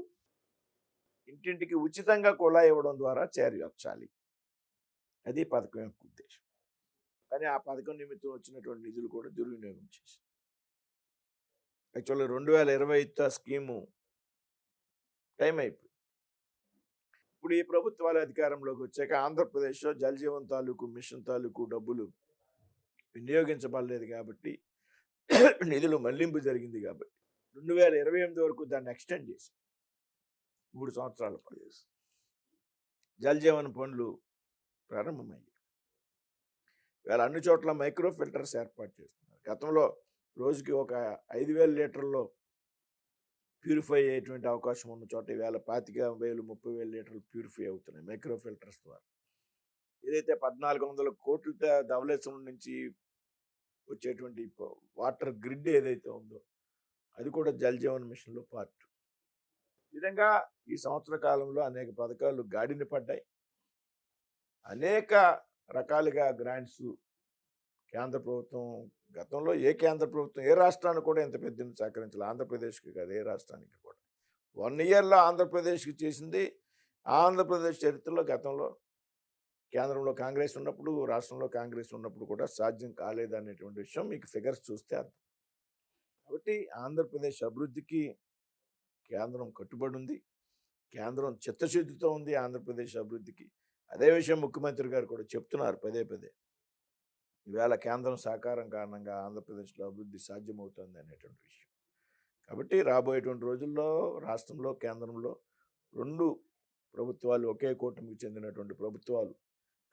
ఇంటింటికి ఉచితంగా కుళాయి ఇవ్వడం ద్వారా చేరవచ్చాలి. అది పథకం యొక్క ఉద్దేశం. కానీ ఆ పథకం నిమిత్తం వచ్చినటువంటి నిధులు కూడా దుర్వినియోగం చేసి, యాక్చువల్గా 2025 స్కీము టైం అయిపోయింది. ఇప్పుడు ఈ ప్రభుత్వాలు అధికారంలోకి వచ్చాక ఆంధ్రప్రదేశ్లో జల్ జీవన్ తాలూకు మిషన్ తాలూకు డబ్బులు వినియోగించబడలేదు కాబట్టి, నిధులు మళ్లింపు జరిగింది కాబట్టి 2028 వరకు దాన్ని ఎక్స్టెండ్ చేసి 3 సంవత్సరాల పాటు జల్ జీవన్ పనులు ప్రారంభమయ్యాయి. ఇవాళ అన్ని చోట్ల మైక్రో ఫిల్టర్స్ ఏర్పాటు చేస్తున్నారు. గతంలో రోజుకి ఒక 5,000 లీటర్లో ప్యూరిఫై అయ్యేటువంటి అవకాశం ఉన్న చోట ఈవేళ 25,000, 30,000 లీటర్లు ప్యూరిఫై అవుతున్నాయి మైక్రో ఫిల్టర్స్ ద్వారా. ఏదైతే 1,400 కోట్ల ధవళేశ్వరం నుంచి వచ్చేటువంటి వాటర్ గ్రిడ్ ఏదైతే ఉందో అది కూడా జల్ జీవన్ మిషన్లో పార్ట్. ఈ విధంగా ఈ సంవత్సర కాలంలో అనేక పథకాలు గాడిని పడ్డాయి. అనేక రకాలుగా గ్రాంట్స్ కేంద్ర ప్రభుత్వం, గతంలో ఏ కేంద్ర ప్రభుత్వం ఏ రాష్ట్రానికి కూడా ఇంత పెద్ద సహకరించాలి, ఆంధ్రప్రదేశ్కి కాదు ఏ రాష్ట్రానికి కూడా. 1 ఇయర్లో ఆంధ్రప్రదేశ్కి చేసింది ఆంధ్రప్రదేశ్ చరిత్రలో గతంలో కేంద్రంలో కాంగ్రెస్ ఉన్నప్పుడు, రాష్ట్రంలో కాంగ్రెస్ ఉన్నప్పుడు కూడా సాధ్యం కాలేదనేటువంటి విషయం మీకు ఫిగర్స్ చూస్తే అర్థం. కాబట్టి ఆంధ్రప్రదేశ్ అభివృద్ధికి కేంద్రం కట్టుబడి ఉంది, కేంద్రం చిత్తశుద్ధితో ఉంది ఆంధ్రప్రదేశ్ అభివృద్ధికి. అదే విషయం ముఖ్యమంత్రి గారు కూడా చెప్తున్నారు పదే పదే. ఈవేళ కేంద్రం సహకారం కారణంగా ఆంధ్రప్రదేశ్లో అభివృద్ధి సాధ్యమవుతుంది అనేటువంటి విషయం. కాబట్టి రాబోయేటువంటి రోజుల్లో రాష్ట్రంలో, కేంద్రంలో 2 ప్రభుత్వాలు ఒకే కూటమికి చెందినటువంటి ప్రభుత్వాలు.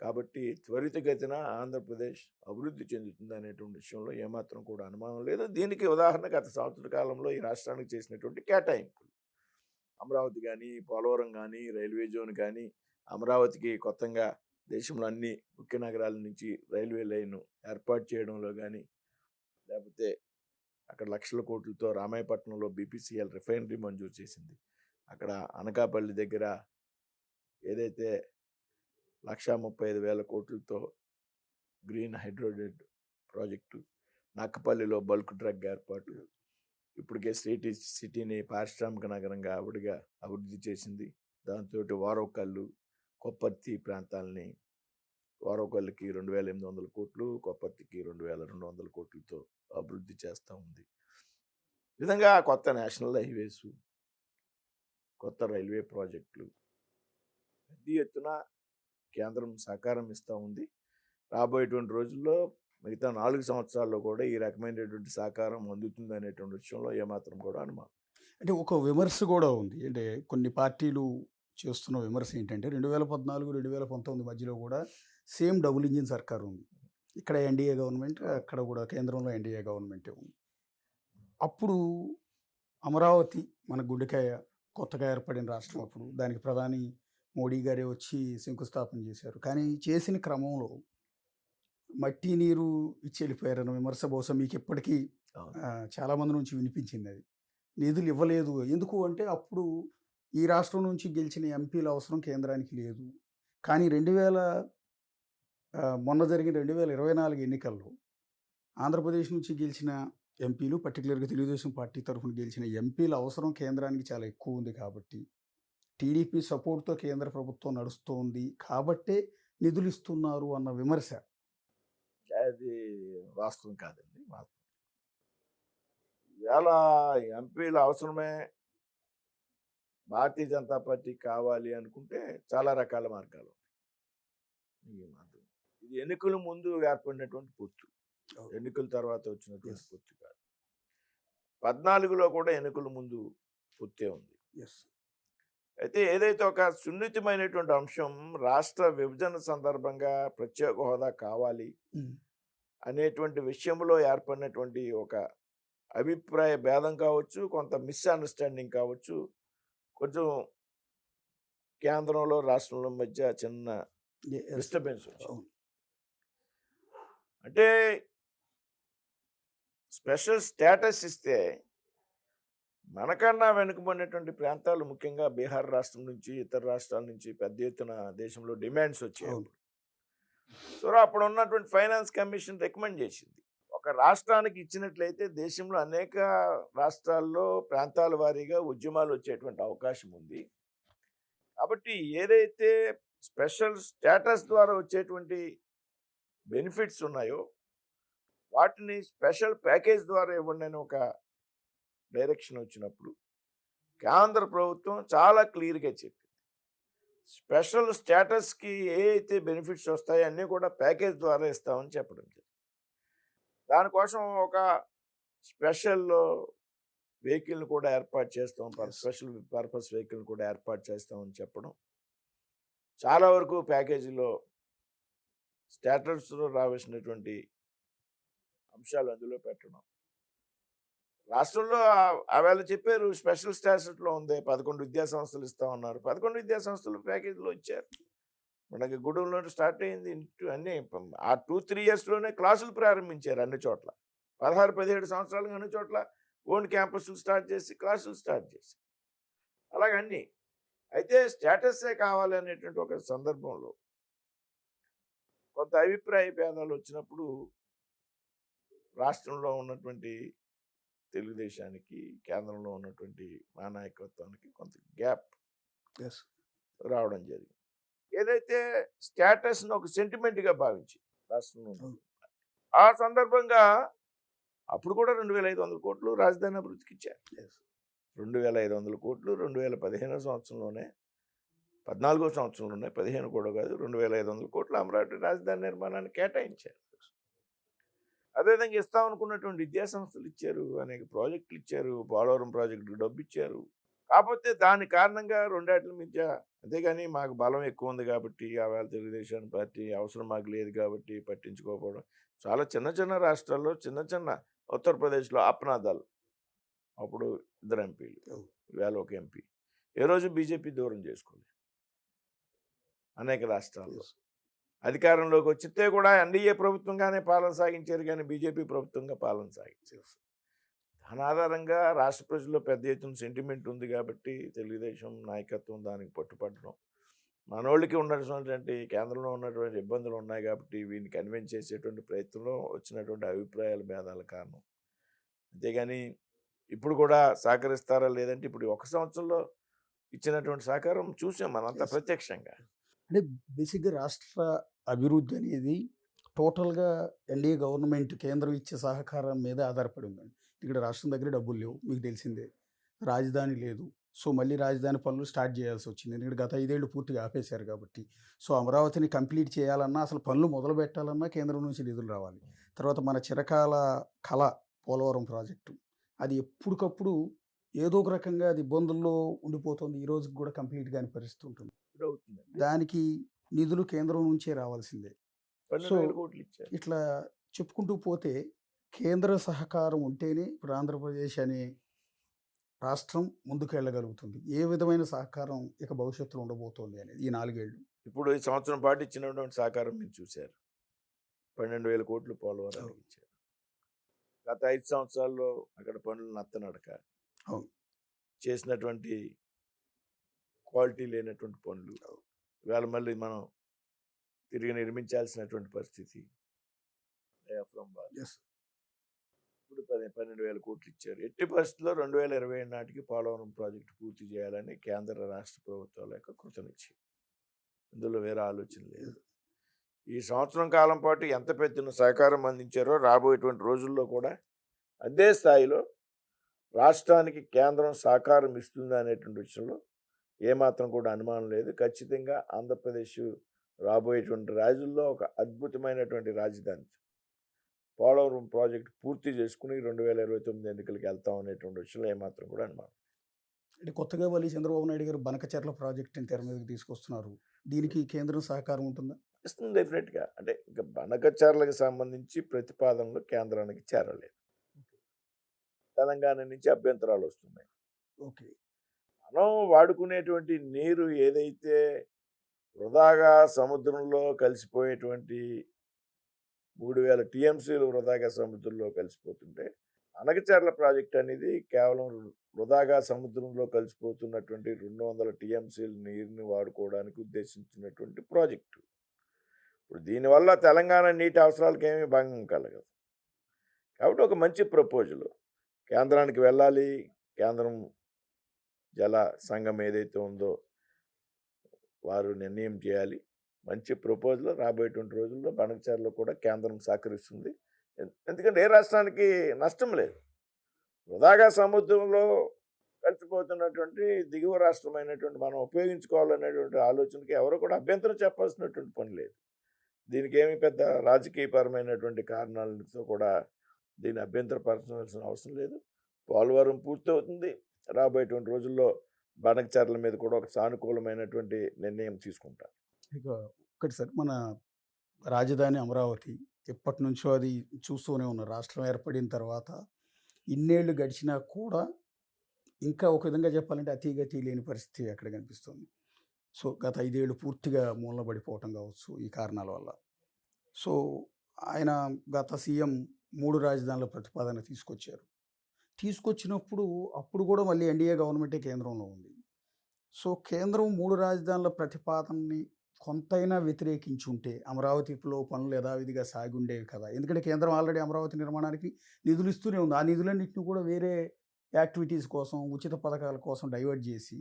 కాబట్టి త్వరితగతిన ఆంధ్రప్రదేశ్ అభివృద్ధి చెందుతుంది అనేటువంటి విషయంలో ఏమాత్రం కూడా అనుమానం లేదు. దీనికి ఉదాహరణ గత సంవత్సర కాలంలో ఈ రాష్ట్రానికి చేసినటువంటి కేటాయింపులు. అమరావతి కానీ, పోలవరం కానీ, రైల్వే జోన్ కానీ, అమరావతికి కొత్తగా దేశంలో అన్ని ముఖ్య నగరాల నుంచి రైల్వే లైన్ ఏర్పాటు చేయడంలో కానీ, లేకపోతే అక్కడ లక్షల కోట్లతో రామాయపట్నంలో బీపీసీఎల్ రిఫైనరీ మంజూరు చేసింది. అక్కడ అనకాపల్లి దగ్గర ఏదైతే 1,35,000 కోట్లతో గ్రీన్ హైడ్రోజన్ ప్రాజెక్టు, నక్కపల్లిలో బల్క్ డ్రగ్ ఏర్పాటు, ఇప్పటికే సిటీని పారిశ్రామిక నగరంగా అభివృద్ధి చేసింది. దాంతో వారవకల్లు, కొప్పర్తి ప్రాంతాలని వారవకల్లుకి 2,800 కోట్లు, కొప్పర్తికి 2,200 కోట్లతో అభివృద్ధి చేస్తూ ఉంది. ఈ విధంగా కొత్త నేషనల్ హైవేసు, కొత్త రైల్వే ప్రాజెక్టులు పెద్ద ఎత్తున కేంద్రం సహకారం ఇస్తూ ఉంది. రాబోయేటువంటి రోజుల్లో మిగతా 4 సంవత్సరాల్లో కూడా ఈ రకమైనటువంటి సహకారం అందుతుంది అనేటువంటి విషయంలో ఏమాత్రం కూడా అనుమానం. అంటే ఒక విమర్శ కూడా ఉంది. అంటే కొన్ని పార్టీలు చేస్తున్న విమర్శ ఏంటంటే 2014, 2019 మధ్యలో కూడా సేమ్ డబుల్ ఇంజిన్ సర్కార్ ఉంది. ఇక్కడ ఎన్డీఏ గవర్నమెంట్, అక్కడ కూడా కేంద్రంలో ఎన్డీఏ గవర్నమెంటే ఉంది. అప్పుడు అమరావతి మన గుండెకాయ, కొత్తగా ఏర్పడిన రాష్ట్రం. అప్పుడు దానికి ప్రధాని మోడీ గారే వచ్చి శంకుస్థాపన చేశారు. కానీ చేసిన క్రమంలో మట్టి నీరు ఇచ్చి వెళ్ళిపోయారన్న విమర్శ బహుశా మీకు ఎప్పటికీ చాలామంది నుంచి వినిపించింది. అది నిధులు ఇవ్వలేదు ఎందుకు అంటే అప్పుడు ఈ రాష్ట్రం నుంచి గెలిచిన ఎంపీల అవసరం కేంద్రానికి లేదు. కానీ మొన్న జరిగిన 2024 ఎన్నికల్లో ఆంధ్రప్రదేశ్ నుంచి గెలిచిన ఎంపీలు, పర్టికులర్గా తెలుగుదేశం పార్టీ తరఫున గెలిచిన ఎంపీల అవసరం కేంద్రానికి చాలా ఎక్కువ ఉంది. కాబట్టి టీడీపీ సపోర్ట్తో కేంద్ర ప్రభుత్వం నడుస్తోంది కాబట్టే నిధులు ఇస్తున్నారు అన్న విమర్శ. అది వాస్తవం కాదండి. వాస్తవం ఇవాళ ఎంపీల అవసరమే భారతీయ జనతా పార్టీ కావాలి అనుకుంటే చాలా రకాల మార్గాలు ఉన్నాయి. ఇది ఎన్నికల ముందు ఏర్పడినటువంటి పొత్తు, ఎన్నికల తర్వాత వచ్చినటువంటి పొత్తు కాదు. 14లో కూడా ఎన్నికల ముందు పొత్తే ఉంది. అయితే ఏదైతే ఒక సున్నితమైనటువంటి అంశం రాష్ట్ర విభజన సందర్భంగా ప్రత్యేక హోదా కావాలి అనేటువంటి విషయంలో ఏర్పడినటువంటి ఒక అభిప్రాయ భేదం కావచ్చు, కొంత మిస్అండర్స్టాండింగ్ కావచ్చు, కొంచెం కేంద్రంలో రాష్ట్రంలో మధ్య చిన్న డిస్టర్బెన్స్ వచ్చింది. అంటే స్పెషల్ స్టేటస్ ఇస్తే మనకన్నా వెనుకబడినటువంటి ప్రాంతాలు, ముఖ్యంగా బీహార్ రాష్ట్రం నుంచి, ఇతర రాష్ట్రాల నుంచి పెద్ద ఎత్తున దేశంలో డిమాండ్స్ వచ్చాయి. సో అప్పుడు ఉన్నటువంటి ఫైనాన్స్ కమిషన్ రికమెండ్ చేసింది, ఒక రాష్ట్రానికి ఇచ్చినట్లయితే దేశంలో అనేక రాష్ట్రాల్లో ప్రాంతాల వారీగా ఉద్యమాలు వచ్చేటువంటి అవకాశం ఉంది. కాబట్టి ఏదైతే స్పెషల్ స్టేటస్ ద్వారా వచ్చేటువంటి బెనిఫిట్స్ ఉన్నాయో వాటిని స్పెషల్ ప్యాకేజ్ ద్వారా ఇవ్వండి అని ఒక డైరెక్షన్ వచ్చినప్పుడు కేంద్ర ప్రభుత్వం చాలా క్లియర్గా చెప్పింది, స్పెషల్ స్టేటస్కి ఏ అయితే బెనిఫిట్స్ వస్తాయో అన్నీ కూడా ప్యాకేజ్ ద్వారా ఇస్తామని చెప్పడం జరిగింది. దానికోసం ఒక స్పెషల్ వెహికల్ని కూడా ఏర్పాటు చేస్తాం, స్పెషల్ పర్పస్ వెహికల్ని కూడా ఏర్పాటు చేస్తామని చెప్పడం, చాలా వరకు ప్యాకేజీలో స్టేటస్లో రావాల్సినటువంటి అంశాలు అందులో పెట్టడం. రాష్ట్రంలో ఆవేళ చెప్పారు స్పెషల్ స్టాటస్లో ఉంది, 11 విద్యా సంస్థలు ఇస్తామన్నారు. 11 విద్యా సంస్థలు ప్యాకేజీలో ఇచ్చారు. మనకి గూడెంలో స్టార్ట్ అయింది, అన్నీ ఆ 2-3 ఇయర్స్లోనే క్లాసులు ప్రారంభించారు అన్ని చోట్ల. 16-17 సంవత్సరాలుగా అన్ని చోట్ల ఓన్ క్యాంపస్లు స్టార్ట్ చేసి క్లాసులు స్టార్ట్ చేసి అలాగన్నీ. అయితే స్టేటస్సే కావాలి అనేటువంటి ఒక సందర్భంలో కొంత అభిప్రాయ భేదాలు వచ్చినప్పుడు రాష్ట్రంలో ఉన్నటువంటి తెలుగుదేశానికి, కేంద్రంలో ఉన్నటువంటి మా నాయకత్వానికి కొంత గ్యాప్ రావడం జరిగింది. ఏదైతే స్టేటస్ను ఒక సెంటిమెంట్గా భావించి రాష్ట్రంలో ఆ సందర్భంగా అప్పుడు కూడా 2,500 కోట్లు రాజధాని అభివృద్ధికి ఇచ్చారు. 2,500 కోట్లు 2015 సంవత్సరంలోనే, 14వ సంవత్సరంలోనే, 15 కూడా కాదు, 2,500 కోట్లు అమరావతి రాజధాని నిర్మాణానికి కేటాయించారు. అదేవిధంగా ఇస్తామనుకున్నటువంటి విద్యాసంస్థలు ఇచ్చారు, అనేక ప్రాజెక్టులు ఇచ్చారు, పోలవరం ప్రాజెక్టులు డబ్బు ఇచ్చారు. కాకపోతే దాని కారణంగా రెండేళ్ల మధ్య, అంతేగాని మాకు బలం ఎక్కువ ఉంది కాబట్టి ఆవేళ తెలుగుదేశం పార్టీ అవసరం మాకు లేదు కాబట్టి పట్టించుకోకపోవడం. చాలా చిన్న చిన్న రాష్ట్రాల్లో చిన్న చిన్న ఉత్తరప్రదేశ్లో అప్నాదల్ అప్పుడు 2 ఎంపీలు, అవును. ఈవేళ ఒక ఎంపీ. ఏ రోజు బీజేపీ దూరం చేసుకోలేదు అనేక రాష్ట్రాల్లో. Yes. అధికారంలోకి వచ్చితే కూడా ఎన్డీఏ ప్రభుత్వంగానే పాలన సాగించారు కానీ బీజేపీ ప్రభుత్వంగా పాలన సాగించారు. దాని ఆధారంగా రాష్ట్ర ప్రజల్లో పెద్ద ఎత్తున సెంటిమెంట్ ఉంది కాబట్టి తెలుగుదేశం నాయకత్వం దానికి పట్టుపట్టడం. మనోళ్ళకి ఉన్నటువంటి కేంద్రంలో ఉన్నటువంటి ఇబ్బందులు ఉన్నాయి కాబట్టి వీడిని కన్విన్స్ చేసేటువంటి ప్రయత్నంలో వచ్చినటువంటి అభిప్రాయాల భేదాల కారణం. అంతేగాని ఇప్పుడు కూడా సహకరిస్తారా లేదంటే ఇప్పుడు ఒక సంవత్సరంలో ఇచ్చినటువంటి సహకారం చూసాం మనంతా Yes. ప్రత్యక్షంగా. అంటే బేసిక్గా రాష్ట్ర అభివృద్ధి అనేది టోటల్గా ఎన్డీఏ గవర్నమెంట్ కేంద్రం ఇచ్చే సహకారం మీద ఆధారపడి ఉందండి. ఇక్కడ రాష్ట్రం దగ్గర డబ్బులు లేవు, మీకు తెలిసిందే. రాజధాని లేదు. సో మళ్ళీ రాజధాని పనులు స్టార్ట్ చేయాల్సి వచ్చింది. ఎందుకంటే గత 5 ఏళ్ళు పూర్తిగా ఆపేశారు కాబట్టి. సో అమరావతిని కంప్లీట్ చేయాలన్నా, అసలు పనులు మొదలు పెట్టాలన్నా కేంద్రం నుంచి నిధులు రావాలి. తర్వాత మన చిరకాల కళ పోలవరం ప్రాజెక్టు. అది ఎప్పటికప్పుడు ఏదో ఒక రకంగా అది ఇబ్బందుల్లో ఉండిపోతుంది. ఈ రోజుకి కూడా కంప్లీట్ కాని పరిస్థితి ఉంటుంది. ఇప్పుడు అవుతుందండి. దానికి నిధులు కేంద్రం నుంచే రావాల్సిందే. 12,000 కోట్లు ఇచ్చారు. ఇట్లా చెప్పుకుంటూ పోతే కేంద్ర సహకారం ఉంటేనే ఇప్పుడు ఆంధ్రప్రదేశ్ అనే రాష్ట్రం ముందుకెళ్ళగలుగుతుంది. ఏ విధమైన సహకారం ఇక భవిష్యత్తులో ఉండబోతోంది అనేది ఈ 4 ఏళ్ళు. ఇప్పుడు ఈ సంవత్సరం పాటు ఇచ్చినటువంటి సహకారం మీరు చూశారు. 12,000 కోట్లు పోలవరానికి ఇచ్చారు. గత 5 సంవత్సరాల్లో అక్కడ పనులు నత్తనడక అవును. చేసినటువంటి క్వాలిటీ లేనటువంటి పనులు ఇవాళ మళ్ళీ మనం తిరిగి నిర్మించాల్సినటువంటి పరిస్థితి. Diaphragm wall. Yes. ఇప్పుడు 12,000 కోట్లు ఇచ్చారు. ఎట్టి పరిస్థితుల్లో 2027 నాటికి పోలవరం ప్రాజెక్టు పూర్తి చేయాలని కేంద్ర రాష్ట్ర ప్రభుత్వాల యొక్క కృతనిశ్చయం. ఇందులో వేరే ఆలోచన లేదు. ఈ సంవత్సరం కాలం పాటు ఎంత పెద్ద సహకారం అందించారో రాబోయేటువంటి రోజుల్లో కూడా అదే స్థాయిలో రాష్ట్రానికి కేంద్రం సహకారం ఇస్తుంది అనేటువంటి విషయంలో ఏమాత్రం కూడా అనుమానం లేదు. ఖచ్చితంగా ఆంధ్రప్రదేశ్ రాబోయేటువంటి రోజుల్లో ఒక అద్భుతమైనటువంటి రాజధాని పోలవరం ప్రాజెక్టు పూర్తి చేసుకుని 2029 ఎన్నికలకు వెళ్తాం అనేటువంటి విషయంలో ఏమాత్రం కూడా అనుమానం. అంటే కొత్తగా మళ్ళీ చంద్రబాబు నాయుడు గారు బనకచెర్ల ప్రాజెక్టుని తెర మీదకి తీసుకొస్తున్నారు. దీనికి కేంద్రం సహకారం ఉంటుందా? ఇస్తుంది డెఫినెట్గా. అంటే ఇంకా బనకచర్లకు సంబంధించి ప్రతిపాదనలు కేంద్రానికి చేరలేదు. తెలంగాణ నుంచి అభ్యంతరాలు వస్తున్నాయి. ఓకే. మనం వాడుకునేటువంటి నీరు ఏదైతే వృధాగా సముద్రంలో కలిసిపోయేటువంటి 3,000 టీఎంసీలు వృధాగా సముద్రంలో కలిసిపోతుంటే అనగచర్ల ప్రాజెక్ట్ అనేది కేవలం వృధాగా సముద్రంలో కలిసిపోతున్నటువంటి 200 టీఎంసీల నీరుని వాడుకోవడానికి ఉద్దేశించినటువంటి ప్రాజెక్టు. ఇప్పుడు దీనివల్ల తెలంగాణ నీటి అవసరాలకు ఏమీ భంగం కలగదు. కాబట్టి ఒక మంచి ప్రపోజల్ కేంద్రానికి వెళ్ళాలి. కేంద్రం జల సంఘం ఏదైతే ఉందో వారు నిర్ణయం చేయాలి. మంచి ప్రపోజల్ రాబోయేటువంటి రోజుల్లో బనకచెర్లలో కూడా కేంద్రం సహకరిస్తుంది. ఎందుకంటే ఏ రాష్ట్రానికి నష్టం లేదు. వృధాగా సముద్రంలో కలిసిపోతున్నటువంటి దిగువ రాష్ట్రమైనటువంటి మనం ఉపయోగించుకోవాలనేటువంటి ఆలోచనకి ఎవరు కూడా అభ్యంతరం చెప్పాల్సినటువంటి పని లేదు. దీనికి ఏమి పెద్ద రాజకీయపరమైనటువంటి కారణాలతో కూడా దీన్ని అభ్యంతరపరచాల్సిన అవసరం లేదు. పోలవరం పూర్తవుతుంది. రాబోయేటువంటి రోజుల్లో బనకచెర్ల మీద కూడా ఒక సానుకూలమైనటువంటి నిర్ణయం తీసుకుంటారు. ఇక ఒకటి సార్, మన రాజధాని అమరావతి ఎప్పటి నుంచో అది చూస్తూనే ఉన్నారు. రాష్ట్రం ఏర్పడిన తర్వాత ఇన్నేళ్ళు గడిచినా కూడా ఇంకా ఒక విధంగా చెప్పాలంటే అతిగతి లేని పరిస్థితి అక్కడ కనిపిస్తుంది. సో గత 5 ఏళ్ళు పూర్తిగా మూలబడిపోవటం కావచ్చు ఈ కారణాల వల్ల. సో ఆయన గత సీఎం 3 రాజధానుల ప్రతిపాదన తీసుకొచ్చారు. తీసుకొచ్చినప్పుడు అప్పుడు కూడా మళ్ళీ ఎన్డీఏ గవర్నమెంటే కేంద్రంలో ఉంది. సో కేంద్రం 3 రాజధానుల ప్రతిపాదనని కొంతైనా వ్యతిరేకించి ఉంటే అమరావతిలో పనులు యథావిధిగా సాగి ఉండేవి కదా. ఎందుకంటే కేంద్రం ఆల్రెడీ అమరావతి నిర్మాణానికి నిధులు ఇస్తూనే ఉంది. ఆ నిధులన్నింటినీ కూడా వేరే యాక్టివిటీస్ కోసం, ఉచిత పథకాల కోసం డైవర్ట్ చేసి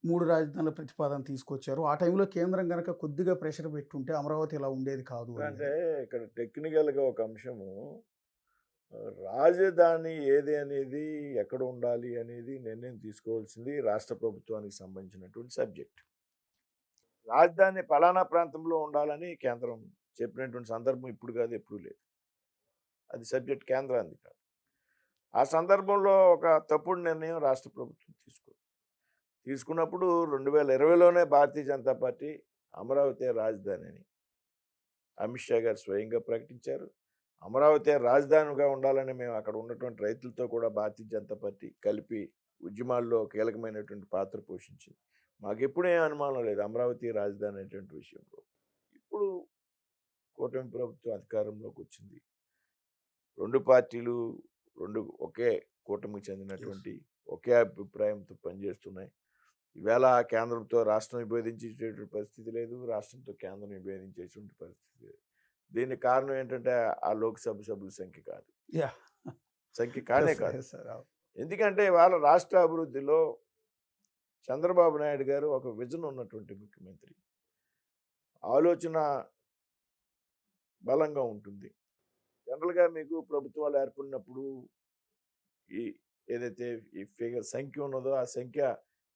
3 రాజధానుల ప్రతిపాదన తీసుకొచ్చారు. ఆ టైంలో కేంద్రం కనుక కొద్దిగా ప్రెషర్ పెట్టుంటే అమరావతి ఇలా ఉండేది కాదు అంటే ఇక్కడ టెక్నికల్గా ఒక అంశము, రాజధాని ఏది అనేది ఎక్కడ ఉండాలి అనేది నిర్ణయం తీసుకోవాల్సింది రాష్ట్ర ప్రభుత్వానికి సంబంధించినటువంటి సబ్జెక్ట్. రాజధాని పలానా ప్రాంతంలో ఉండాలని కేంద్రం చెప్పినటువంటి సందర్భం ఇప్పుడు కాదు, ఎప్పుడు లేదు. అది సబ్జెక్ట్ కేంద్రానికి కాదు. ఆ సందర్భంలో ఒక తప్పుడు నిర్ణయం రాష్ట్ర ప్రభుత్వం తీసుకోదు. తీసుకున్నప్పుడు 2020లోనే భారతీయ జనతా పార్టీ అమరావతి రాజధాని అని అమిత్ షా గారు స్వయంగా ప్రకటించారు. అమరావతి రాజధానిగా ఉండాలని మేము అక్కడ ఉన్నటువంటి రైతులతో కూడా భారతీయ జనతా పార్టీ కలిపి ఉద్యమాల్లో కీలకమైనటువంటి పాత్ర పోషించింది. మాకెప్పుడూ ఏం అనుమానం లేదు అమరావతి రాజధాని అనేటువంటి విషయంలో. ఇప్పుడు కూటమి ప్రభుత్వం అధికారంలోకి వచ్చింది. 2 పార్టీలు ఒకే కూటమికి చెందినటువంటి ఒకే అభిప్రాయంతో పనిచేస్తున్నాయి. ఈవేళ కేంద్రంతో రాష్ట్రం విభేదించేటువంటి పరిస్థితి లేదు, రాష్ట్రంతో కేంద్రం విభేదించేటువంటి పరిస్థితి లేదు. దీనికి కారణం ఏంటంటే ఆ లోక్సభ సభ్యుల సంఖ్య కాదు, యాహ్! సంఖ్య కానే కాదు. Yes sir. అవును. ఎందుకంటే ఇవాళ రాష్ట్ర అభివృద్ధిలో చంద్రబాబు నాయుడు గారు ఒక విజన్ ఉన్నటువంటి ముఖ్యమంత్రి. ఆలోచన బలంగా ఉంటుంది. జనరల్గా మీకు ప్రభుత్వాలు ఏర్పడినప్పుడు ఈ ఏదైతే ఈ ఫిగర్ సంఖ్య ఉన్నదో ఆ సంఖ్య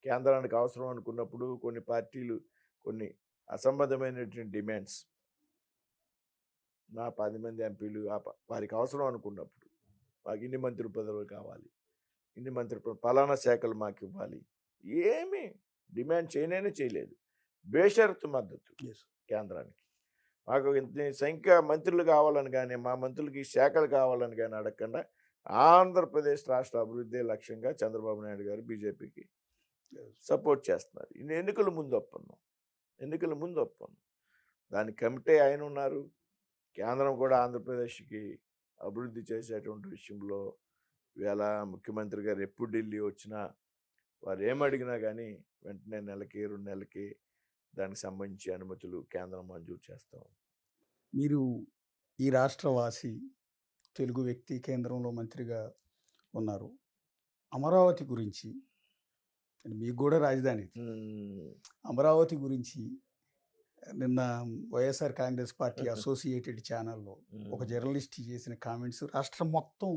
కేంద్రానికి అవసరం అనుకున్నప్పుడు కొన్ని పార్టీలు కొన్ని అసంబద్ధమైనటువంటి డిమాండ్స్, నా 10 మంది ఎంపీలు వారికి అవసరం అనుకున్నప్పుడు మాకు ఇన్ని మంత్రి పదవులు కావాలి, ఇన్ని మంత్రి పలానా శాఖలు మాకు ఇవ్వాలి, ఏమీ డిమాండ్ చేయలేదు. బేషరతు మద్దతు యెస్. కేంద్రానికి. మాకు ఇంత సంఖ్య మంత్రులు కావాలని కానీ మా మంత్రులకి శాఖలు కావాలని కానీ అడగకుండా ఆంధ్రప్రదేశ్ రాష్ట్ర అభివృద్ధి లక్ష్యంగా చంద్రబాబు నాయుడు గారు బీజేపీకి సపోర్ట్ చేస్తున్నారు. ఇది ఎన్నికల ముందు ఒప్పందం. దాని కమిటీ ఆయన ఉన్నారు. కేంద్రం కూడా ఆంధ్రప్రదేశ్కి అభివృద్ధి చేసేటువంటి విషయంలో ఇవాళ ముఖ్యమంత్రి గారు ఎప్పుడు ఢిల్లీ వచ్చినా వారు ఏమడిగినా కానీ వెంటనే నెలకి 2 నెలలకి దానికి సంబంధించి అనుమతులు కేంద్రం మంజూరు చేస్తాం. మీరు ఈ రాష్ట్రవాసి, తెలుగు వ్యక్తి, కేంద్రంలో మంత్రిగా ఉన్నారు. అమరావతి గురించి మీకు కూడా రాజధాని ఇది. అమరావతి గురించి నిన్న వైఎస్ఆర్ కాంగ్రెస్ పార్టీ అసోసియేటెడ్ ఛానల్లో ఒక జర్నలిస్ట్ చేసిన కామెంట్స్ రాష్ట్రం మొత్తం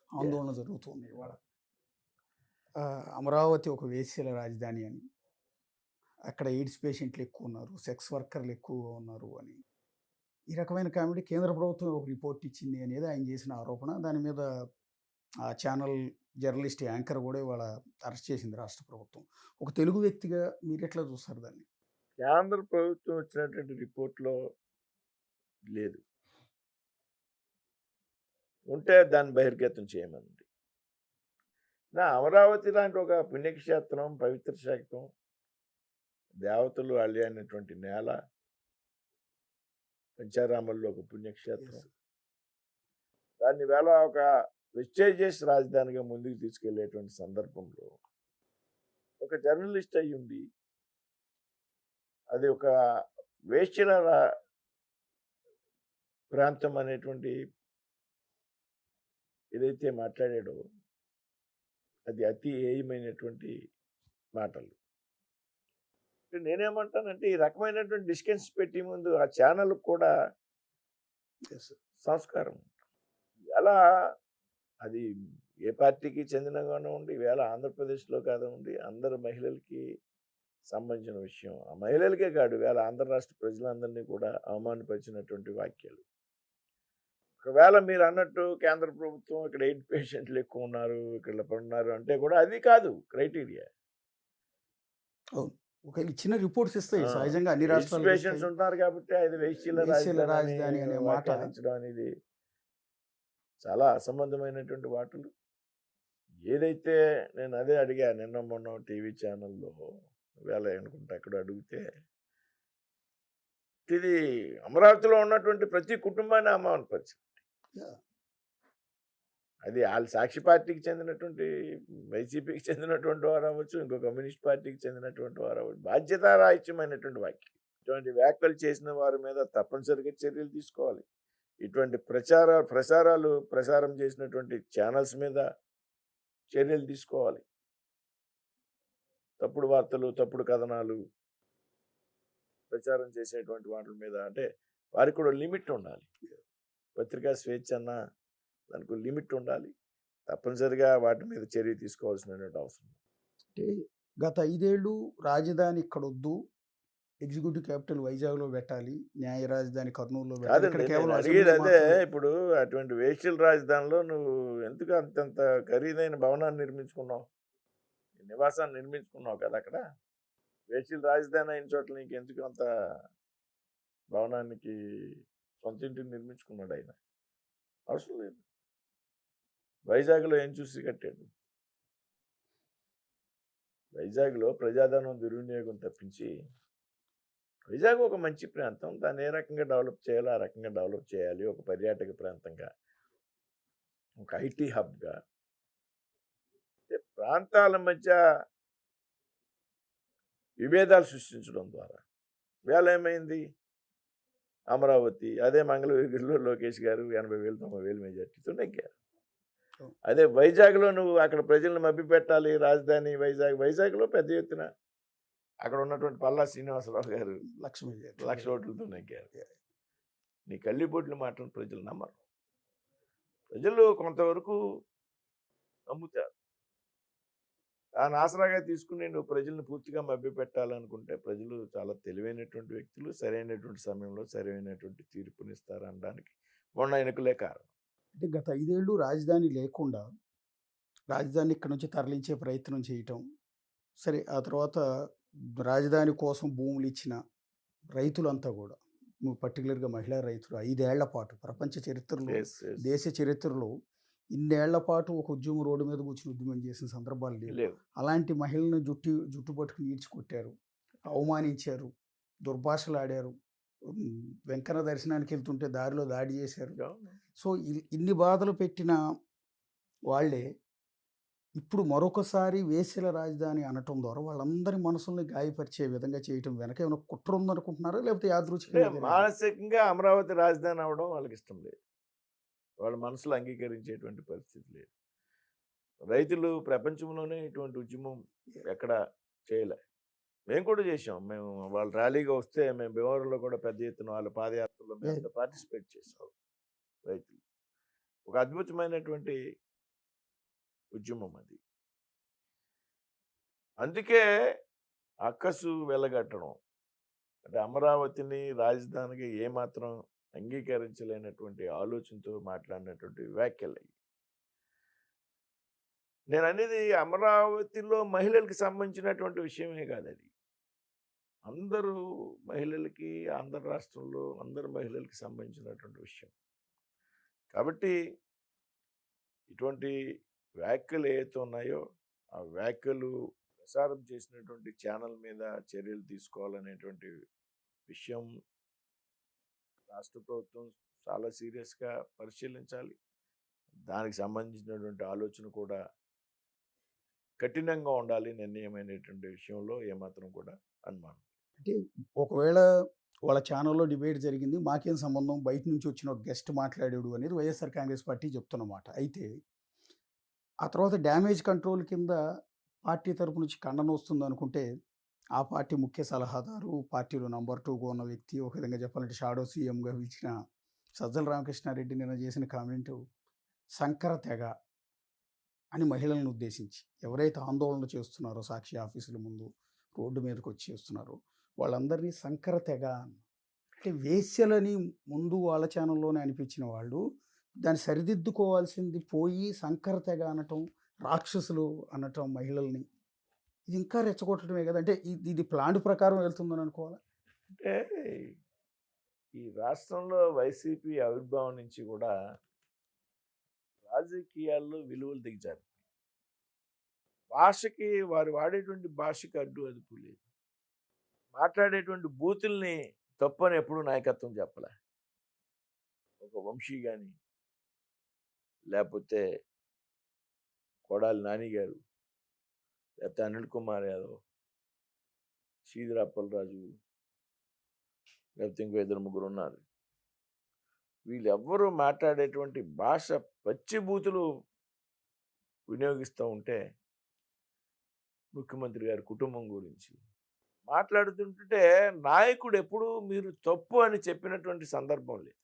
ఆందోళన జరుగుతుంది ఇవాళ. అమరావతి ఒక వేశ్యల రాజధాని అని, అక్కడ ఎయిడ్స్ పేషెంట్లు ఎక్కువ ఉన్నారు, సెక్స్ వర్కర్లు ఎక్కువగా ఉన్నారు అని ఈ రకమైన కామెడీ కేంద్ర ప్రభుత్వం ఒక రిపోర్ట్ ఇచ్చింది అనేది ఆయన చేసిన ఆరోపణ. దాని మీద ఆ ఛానల్ జర్నలిస్ట్ యాంకర్ కూడా ఇవాళ అరెస్ట్ చేసింది రాష్ట్ర ప్రభుత్వం. ఒక తెలుగు వ్యక్తిగా మీరు ఎట్లా చూస్తారు దాన్ని? కేంద్ర ప్రభుత్వం వచ్చినటువంటి రిపోర్ట్లో లేదు, ఉంటే దాన్ని బహిర్గతం చేయమంది. నా అమరావతి లాంటి ఒక పుణ్యక్షేత్రం, పవిత్ర శాఖం, దేవతలు అల్లి అనేటువంటి నేల, పంచారామల్లో ఒక పుణ్యక్షేత్రం, దాన్ని వేళ ఒక ప్రెస్టీజియస్ రాజధానిగా ముందుకు తీసుకెళ్లేటువంటి సందర్భంలో ఒక జర్నలిస్ట్ అయి ఉండి అది ఒక వేశ్యల ప్రాంతం అనేటువంటి ఏదైతే మాట్లాడాడో అది అతి హేయమైనటువంటి మాటలు. నేనేమంటానంటే ఈ రకమైనటువంటి డిస్కన్స్ పెట్టి ముందు ఆ ఛానల్ కూడా సంస్కారం ఎలా, అది ఏ పార్టీకి చెందినగానే ఉండి వేళ ఆంధ్రప్రదేశ్లో కాదండి అందరు మహిళలకి సంబంధించిన విషయం. ఆ మహిళలకే కాదు వేళ ఆంధ్ర రాష్ట్ర ప్రజలందరినీ కూడా అవమానపరిచినటువంటి వాక్యాలు. ఒకవేళ మీరు అన్నట్టు కేంద్ర ప్రభుత్వం ఇక్కడ ఎయిడ్ పేషెంట్లు ఎక్కువ ఉన్నారు, ఇక్కడ ఉన్నారు అంటే కూడా అది కాదు క్రైటీరియా. ఒకవేళ ఇచ్చిన రిపోర్ట్స్ ఇస్తాయి సహజంగా అన్ని రాష్ట్రాలు పేషెంట్స్ ఉంటారు కాబట్టి అది వేశ్యల రాజధాని అనే మాట అనేది చాలా అసంబద్ధమైనటువంటి వాటలు. ఏదైతే నేను అదే అడిగా నిన్న మొన్న టీవీ ఛానల్లో వేళ అనుకుంటా అక్కడ అడిగితే, ఇది అమరావతిలో ఉన్నటువంటి ప్రతి కుటుంబాన్ని అవమానపరిచింది. అది వాళ్ళ సాక్షి పార్టీకి చెందినటువంటి, వైసీపీకి చెందినటువంటి వారు అవ్వచ్చు, ఇంకో కమ్యూనిస్ట్ పార్టీకి చెందినటువంటి వారు అవ్వచ్చు, బాధ్యతారాహిత్యమైనటువంటి వాక్యం. ఇటువంటి వ్యాఖ్యలు చేసిన వారి మీద తప్పనిసరిగా చర్యలు తీసుకోవాలి. ఇటువంటి ప్రసారం చేసినటువంటి ఛానల్స్ మీద చర్యలు తీసుకోవాలి. తప్పుడు వార్తలు, తప్పుడు కథనాలు ప్రచారం చేసేటువంటి వాటి మీద అంటే వారికి కూడా లిమిట్ ఉండాలి. పత్రికా స్వేచ్ఛ అన్న దానికి లిమిట్ ఉండాలి. తప్పనిసరిగా వాటి మీద చర్య తీసుకోవాల్సినటువంటి అవసరం. అంటే గత 5 ఏళ్ళు రాజధాని ఇక్కడ వద్దు, ఎగ్జిక్యూటివ్ క్యాపిటల్ వైజాగ్లో పెట్టాలి, న్యాయ రాజధాని కర్నూలులో పెట్టాలి. అదే ఇప్పుడు అటువంటి వేశ్యల రాజధానిలో నువ్వు ఎందుకు అంతంత ఖరీదైన భవనాన్ని నిర్మించుకున్నావు? నివాసాన్ని నిర్మించుకున్నావు కదా అక్కడ. వేషీల రాజధాని అయిన చోట్ల నీకు ఎందుకు అంత భవనానికి సొంత ఇంటిని నిర్మించుకున్నాడు ఆయన? అవసరం లేదు. వైజాగ్లో ఏం చూసి కట్టాడు? వైజాగ్లో ప్రజాధనం దుర్వినియోగం తప్పించి, వైజాగ్ ఒక మంచి ప్రాంతం, దాన్ని ఏ రకంగా డెవలప్ చేయాలో ఆ రకంగా డెవలప్ చేయాలి. ఒక పర్యాటక ప్రాంతంగా, ఒక ఐటీ హబ్గా. అంటే ప్రాంతాల మధ్య విభేదాలు సృష్టించడం ద్వారా వేళ ఏమైంది? అమరావతి, అదే మంగళగిరిలో లోకేష్ గారు 80,000 90,000 మెజార్టీతో నెగ్గారు. అదే వైజాగ్లో నువ్వు అక్కడ ప్రజలను మభ్యపెట్టాలి, రాజధాని వైజాగ్లో పెద్ద ఎత్తున అక్కడ ఉన్నటువంటి పల్లా శ్రీనివాసరావు గారు 1,00,000 ఓట్లతో నెగ్గారు. నీ కళ్ళిపోట్ల మాటలు ప్రజలు నమ్మరు. ప్రజలు కొంతవరకు నమ్ముతారు. దాని ఆసరాగా తీసుకుని నువ్వు ప్రజలను పూర్తిగా మభ్యపెట్టాలనుకుంటే ప్రజలు చాలా తెలివైనటువంటి వ్యక్తులు, సరైనటువంటి సమయంలో సరైనటువంటి తీర్పునిస్తారు అనడానికి మొన్న ఎన్నికలే కారణం. అంటే గత 5 ఏళ్ళు రాజధాని లేకుండా రాజధాని ఇక్కడ నుంచి తరలించే ప్రయత్నం చేయటం, సరే ఆ తర్వాత రాజధాని కోసం భూములు ఇచ్చిన రైతులంతా కూడా, నువ్వు పర్టికులర్గా మహిళా రైతులు 5 ఏళ్ల పాటు ప్రపంచ చరిత్రలో, దేశ చరిత్రలో ఇన్నేళ్ల పాటు ఒక ఉద్యమం రోడ్డు మీద కూర్చుని ఉద్యమం చేసిన సందర్భాలు లేవు. అలాంటి మహిళలను జుట్టు పట్టుకుని ఈడ్చుకొట్టారు, అవమానించారు, దుర్భాషలాడారు, వెంకన్న దర్శనానికి వెళ్తుంటే దారిలో దాడి చేశారు. సో ఇన్ని బాధలు పెట్టిన వాళ్ళే ఇప్పుడు మరొకసారి వేశ్యల రాజధాని అనటం ద్వారా వాళ్ళందరి మనసుల్ని గాయపరిచే విధంగా చేయటం వెనక ఏమైనా కుట్ర ఉందనుకుంటున్నారా, లేకపోతే యాదృచ్ఛికంగా మానసికంగా అమరావతి రాజధాని అవడం వాళ్ళకి ఇష్టం లేదు. వాళ్ళ మనసులో అంగీకరించేటువంటి పరిస్థితి లేదు. రైతులు ప్రపంచంలోనే ఇటువంటి ఉద్యమం ఎక్కడ చేయలే. మేము కూడా చేసాం. మేము వాళ్ళు ర్యాలీగా వస్తే మేము భీమవరంలో కూడా పెద్ద ఎత్తున వాళ్ళ పాదయాత్రలో మేము పార్టిసిపేట్ చేసాం. రైతులు ఒక అద్భుతమైనటువంటి ఉద్యమం అది. అందుకే అక్కసు వెలగట్టడం, అంటే అమరావతిని రాజధానిగా ఏమాత్రం అంగీకరించలేనటువంటి ఆలోచనతో మాట్లాడినటువంటి వ్యాఖ్యలు. నేను అనేది అమరావతిలో మహిళలకు సంబంధించినటువంటి విషయమే కాదు, అది అందరూ మహిళలకి, ఆంధ్ర రాష్ట్రంలో అందరు మహిళలకి సంబంధించినటువంటి విషయం. కాబట్టి ఇటువంటి వ్యాఖ్యలు ఏవైతే ఉన్నాయో ఆ వ్యాఖ్యలు ప్రసారం చేసినటువంటి ఛానల్ మీద చర్యలు తీసుకోవాలనేటువంటి విషయం రాష్ట్ర ప్రభుత్వం చాలా సీరియస్గా పరిశీలించాలి. దానికి సంబంధించినటువంటి ఆలోచన కూడా కఠినంగా ఉండాలి. నిర్ణయమైనటువంటి విషయంలో ఏమాత్రం కూడా అనుమానం. అంటే ఒకవేళ వాళ్ళ ఛానల్లో డిబేట్ జరిగింది, మాకేం సంబంధం, బయట నుంచి వచ్చిన ఒక గెస్ట్ మాట్లాడాడు అనేది వైఎస్ఆర్ కాంగ్రెస్ పార్టీ చెప్తున్నమాట. అయితే ఆ తర్వాత డ్యామేజ్ కంట్రోల్ కింద పార్టీ తరపు నుంచి ఖండన వస్తుంది అనుకుంటే, ఆ పార్టీ ముఖ్య సలహాదారు, పార్టీలో నంబర్ 2గా ఉన్న వ్యక్తి, ఒక విధంగా చెప్పాలంటే షాడో సీఎంగా పిలిచిన సజ్జల రామకృష్ణారెడ్డి నిన్న చేసిన కామెంటు సంకర తెగ అని మహిళలను ఉద్దేశించి, ఎవరైతే ఆందోళన చేస్తున్నారో సాక్షి ఆఫీసుల ముందు రోడ్డు మీదకి వచ్చి చేస్తున్నారో వాళ్ళందరినీ సంకర తెగ అంటే వేశ్యలని ముందు వాళ్ళ ఛానల్లోనే అనిపించిన వాళ్ళు దాన్ని సరిదిద్దుకోవాల్సింది పోయి సంకర తెగ అనటం, రాక్షసులు అనటం మహిళల్ని, ఇది ఇంకా రెచ్చగొట్టడమే కదా. అంటే ఇది ప్లాన్ ప్రకారం వెళ్తుందని అనుకోవాలి. అంటే ఈ రాష్ట్రంలో వైసీపీ ఆవిర్భావం నుంచి కూడా రాజకీయాల్లో విలువలు దిగజారు. భాషకి, వారు వాడేటువంటి భాషకి అడ్డు అదుపు లేదు. మాట్లాడేటువంటి బూతుల్ని తప్పని ఎప్పుడు నాయకత్వం చెప్పలే. ఒక వంశీ కానీ, లేకపోతే కొడాలి నాని గారు, లేకపోతే అనిల్ కుమార్ యాదవ్, శ్రీధర్ అప్పలరాజు, లేకపోతే ఇంకో 2 3 ఉన్నారు. వీళ్ళెవ్వరూ మాట్లాడేటువంటి భాష పచ్చి బూతులు వినియోగిస్తూ ఉంటే, ముఖ్యమంత్రి గారి కుటుంబం గురించి మాట్లాడుతుంటే నాయకుడు ఎప్పుడు మీరు తప్పు అని చెప్పినటువంటి సందర్భం లేదు.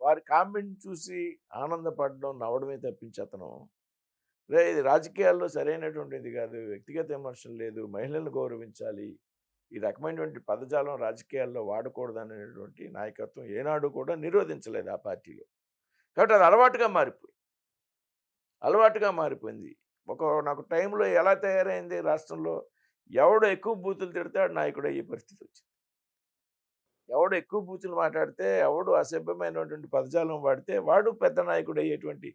వారి కామెంట్ చూసి ఆనందపడడం, నవ్వడమే తప్పించి అతను ఇది రాజకీయాల్లో సరైనటువంటిది కాదు, వ్యక్తిగత విమర్శలు లేదు, మహిళలను గౌరవించాలి, ఈ రకమైనటువంటి పదజాలం రాజకీయాల్లో వాడకూడదు అనేటువంటి నాయకత్వం ఏనాడు కూడా నిరోధించలేదు ఆ పార్టీలో. కాబట్టి అది అలవాటుగా మారిపోయింది. నాకు టైంలో ఎలా తయారైంది రాష్ట్రంలో, ఎవడు ఎక్కువ బూతులు తిడితే ఆడు నాయకుడు అయ్యే పరిస్థితి వచ్చింది. ఎవడు ఎక్కువ బూతులు మాట్లాడితే, ఎవడు అసభ్యమైనటువంటి పదజాలం వాడితే వాడు పెద్ద నాయకుడు అయ్యేటువంటి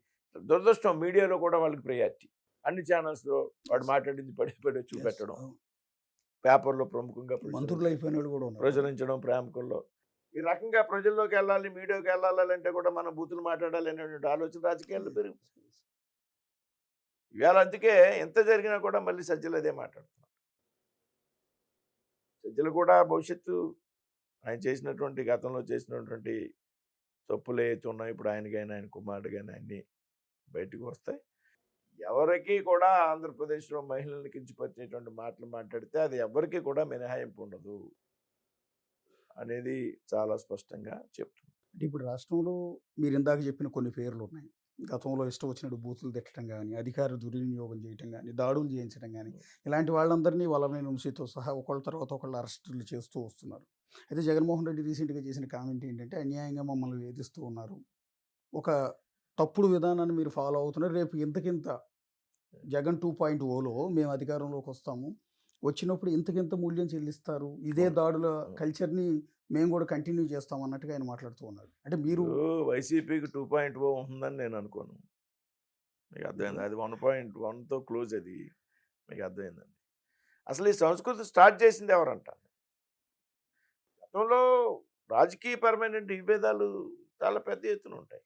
దురదృష్టం. మీడియాలో కూడా వాళ్ళకి ప్రయారిటీ. అన్ని ఛానల్స్‌లో వాడు మాట్లాడింది పడే పడే చూపెట్టడం. పేపర్‌లో ప్రముఖంగా మంత్రులు అయిపోయిన వాళ్ళు కూడా ఉన్నారు. ప్రచురించడం ప్రముఖంలో. ఈ రకంగా ప్రజల్లోకెళ్ళాలి, మీడియాకెళ్ళాలంటే కూడా మనం బూతులు మాట్లాడాలి అనేటువంటి ఆలోచన రాజకీయాల్లో పెరిగింది. ఇవాళ అందుకే ఎంత జరిగినా కూడా మళ్ళీ సజ్జలు అదే మాట్లాడుతున్నారు. సజ్జలు కూడా భవిష్యత్తు ఆయన చేసినటువంటి గతంలో చేసినటువంటి తప్పులు ఏవైతే ఉన్నాయో ఇప్పుడు ఆయన కానీ ఆయన కుమారుడు కానీ అన్నీ బయటకు వస్తాయి. ఎవరికి కూడా ఆంధ్రప్రదేశ్లో మహిళలను కించపరిచేటువంటి మాటలు మాట్లాడితే అది ఎవరికి కూడా మినహాయింపు ఉండదు అనేది చాలా స్పష్టంగా చెప్తుంది. అంటే ఇప్పుడు రాష్ట్రంలో మీరు ఇందాక చెప్పిన కొన్ని పేర్లు ఉన్నాయి. గతంలో ఇష్టం వచ్చినట్టు బూతులు తిట్టడం కానీ, అధికార దుర్వినియోగం చేయటం కానీ, దాడులు చేయించడం కానీ, ఇలాంటి వాళ్ళందరినీ వల్లభనేని వంశీతో సహా ఒకళ్ళ తర్వాత ఒకళ్ళు అరెస్టులు చేస్తూ వస్తున్నారు. అయితే జగన్మోహన్ రెడ్డి రీసెంట్గా చేసిన కామెంట్ ఏంటంటే, అన్యాయంగా మమ్మల్ని వేధిస్తూ ఉన్నారు, ఒక తప్పుడు విధానాన్ని మీరు ఫాలో అవుతున్నారు, రేపు ఇంతకింత జగన్ 2.0లో మేము అధికారంలోకి వస్తాము, వచ్చినప్పుడు ఇంతకింత మూల్యం చెల్లిస్తారు, ఇదే దాడుల కల్చర్ని మేము కూడా కంటిన్యూ చేస్తాం అన్నట్టుగా ఆయన మాట్లాడుతూ ఉన్నారు. అంటే మీరు వైసీపీకి 2.0 ఉంటుందని నేను అనుకోను. మీకు అర్థమైంది. అది 1.1తో క్లోజ్. అది మీకు అర్థమైందండి. అసలు ఈ సంస్కృతి స్టార్ట్ చేసింది ఎవరంట? గతంలో రాజకీయపరమైన విభేదాలు చాలా పెద్ద ఎత్తున ఉంటాయి.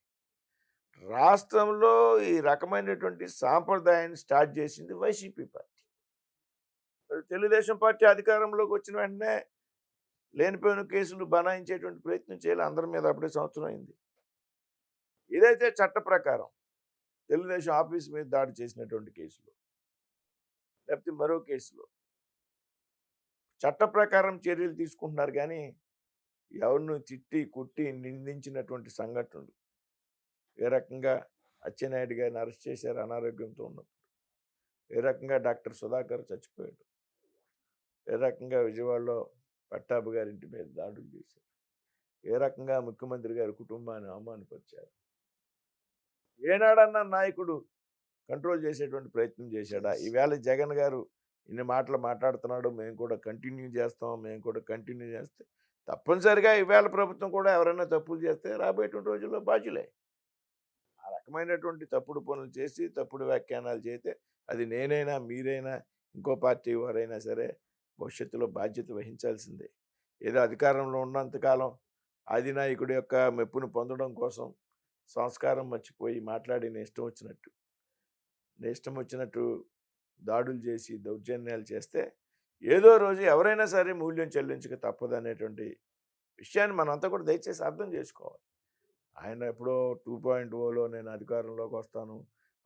రాష్ట్రంలో ఈ రకమైనటువంటి సాంప్రదాయాన్ని స్టార్ట్ చేసింది వైసీపీ పార్టీ. తెలుగుదేశం పార్టీ అధికారంలోకి వచ్చిన వెంటనే లేనిపోయిన కేసులు బనాయించేటువంటి ప్రయత్నం చేయాలి అందరి మీద. అప్పుడే సంవత్సరం అయింది. ఏదైతే చట్ట ప్రకారం తెలుగుదేశం ఆఫీస్ మీద దాడి చేసినటువంటి కేసులో లేకపోతే మరో కేసులో చట్ట ప్రకారం చర్యలు తీసుకుంటున్నారు, కానీ ఎవరిని తిట్టి కుట్టి నిందించినటువంటి సంఘటనలు, ఏ రకంగా అచ్చెన్నాయుడు గారిని అరెస్ట్ చేశారు అనారోగ్యంతో ఉన్నప్పుడు, ఏ రకంగా డాక్టర్ సుధాకర్ చచ్చిపోయాడు, ఏ రకంగా విజయవాడలో పట్టాభి గారి ఇంటి మీద దాడులు చేశారు, ఏ రకంగా ముఖ్యమంత్రి గారి కుటుంబాన్ని అవమానపరిచారు. ఏనాడన్నా నాయకుడు కంట్రోల్ చేసేటువంటి ప్రయత్నం చేశాడా? ఈవేళ జగన్ గారు ఇన్ని మాటలు మాట్లాడుతున్నాడు, మేము కూడా కంటిన్యూ చేస్తాం, మేము కూడా కంటిన్యూ చేస్తే తప్పనిసరిగా ఈవేళ ప్రభుత్వం కూడా ఎవరైనా తప్పులు చేస్తే రాబోయేటువంటి రోజుల్లో బాధ్యులే. ఆ రకమైనటువంటి తప్పుడు పనులు చేసి తప్పుడు వ్యాఖ్యానాలు చేస్తే అది నేనైనా మీరైనా ఇంకో పార్టీ వారైనా సరే భవిష్యత్తులో బాధ్యత వహించాల్సిందే. ఏదో అధికారంలో ఉన్నంతకాలం అధినాయకుడి యొక్క మెప్పును పొందడం కోసం సంస్కారం మర్చిపోయి మాట్లాడి ఇష్టం వచ్చినట్టు దాడులు చేసి దౌర్జన్యాలు చేస్తే ఏదో రోజు ఎవరైనా సరే మూల్యం చెల్లించక తప్పదు అనేటువంటి విషయాన్ని మనంతా కూడా దయచేసి అర్థం చేసుకోవాలి. ఆయన ఎప్పుడో 2.0లో నేను అధికారంలోకి వస్తాను,